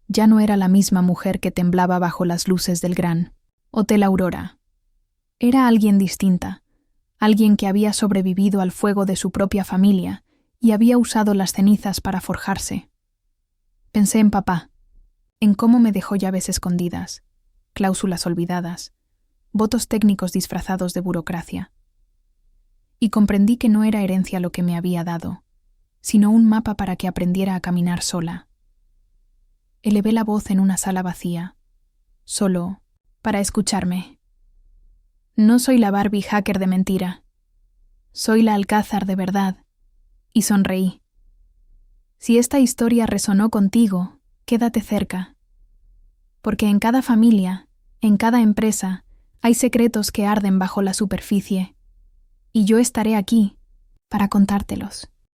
Ya no era la misma mujer que temblaba bajo las luces del Gran Hotel Aurora. Era alguien distinta, alguien que había sobrevivido al fuego de su propia familia y había usado las cenizas para forjarse. Pensé en papá, en cómo me dejó llaves escondidas, cláusulas olvidadas, votos técnicos disfrazados de burocracia. Y comprendí que no era herencia lo que me había dado, sino un mapa para que aprendiera a caminar sola. Elevé la voz en una sala vacía, solo para escucharme. No soy la Barbie hacker de mentira. Soy la Alcázar de verdad. Y sonreí. Si esta historia resonó contigo, quédate cerca. Porque en cada familia, en cada empresa, hay secretos que arden bajo la superficie. Y yo estaré aquí para contártelos.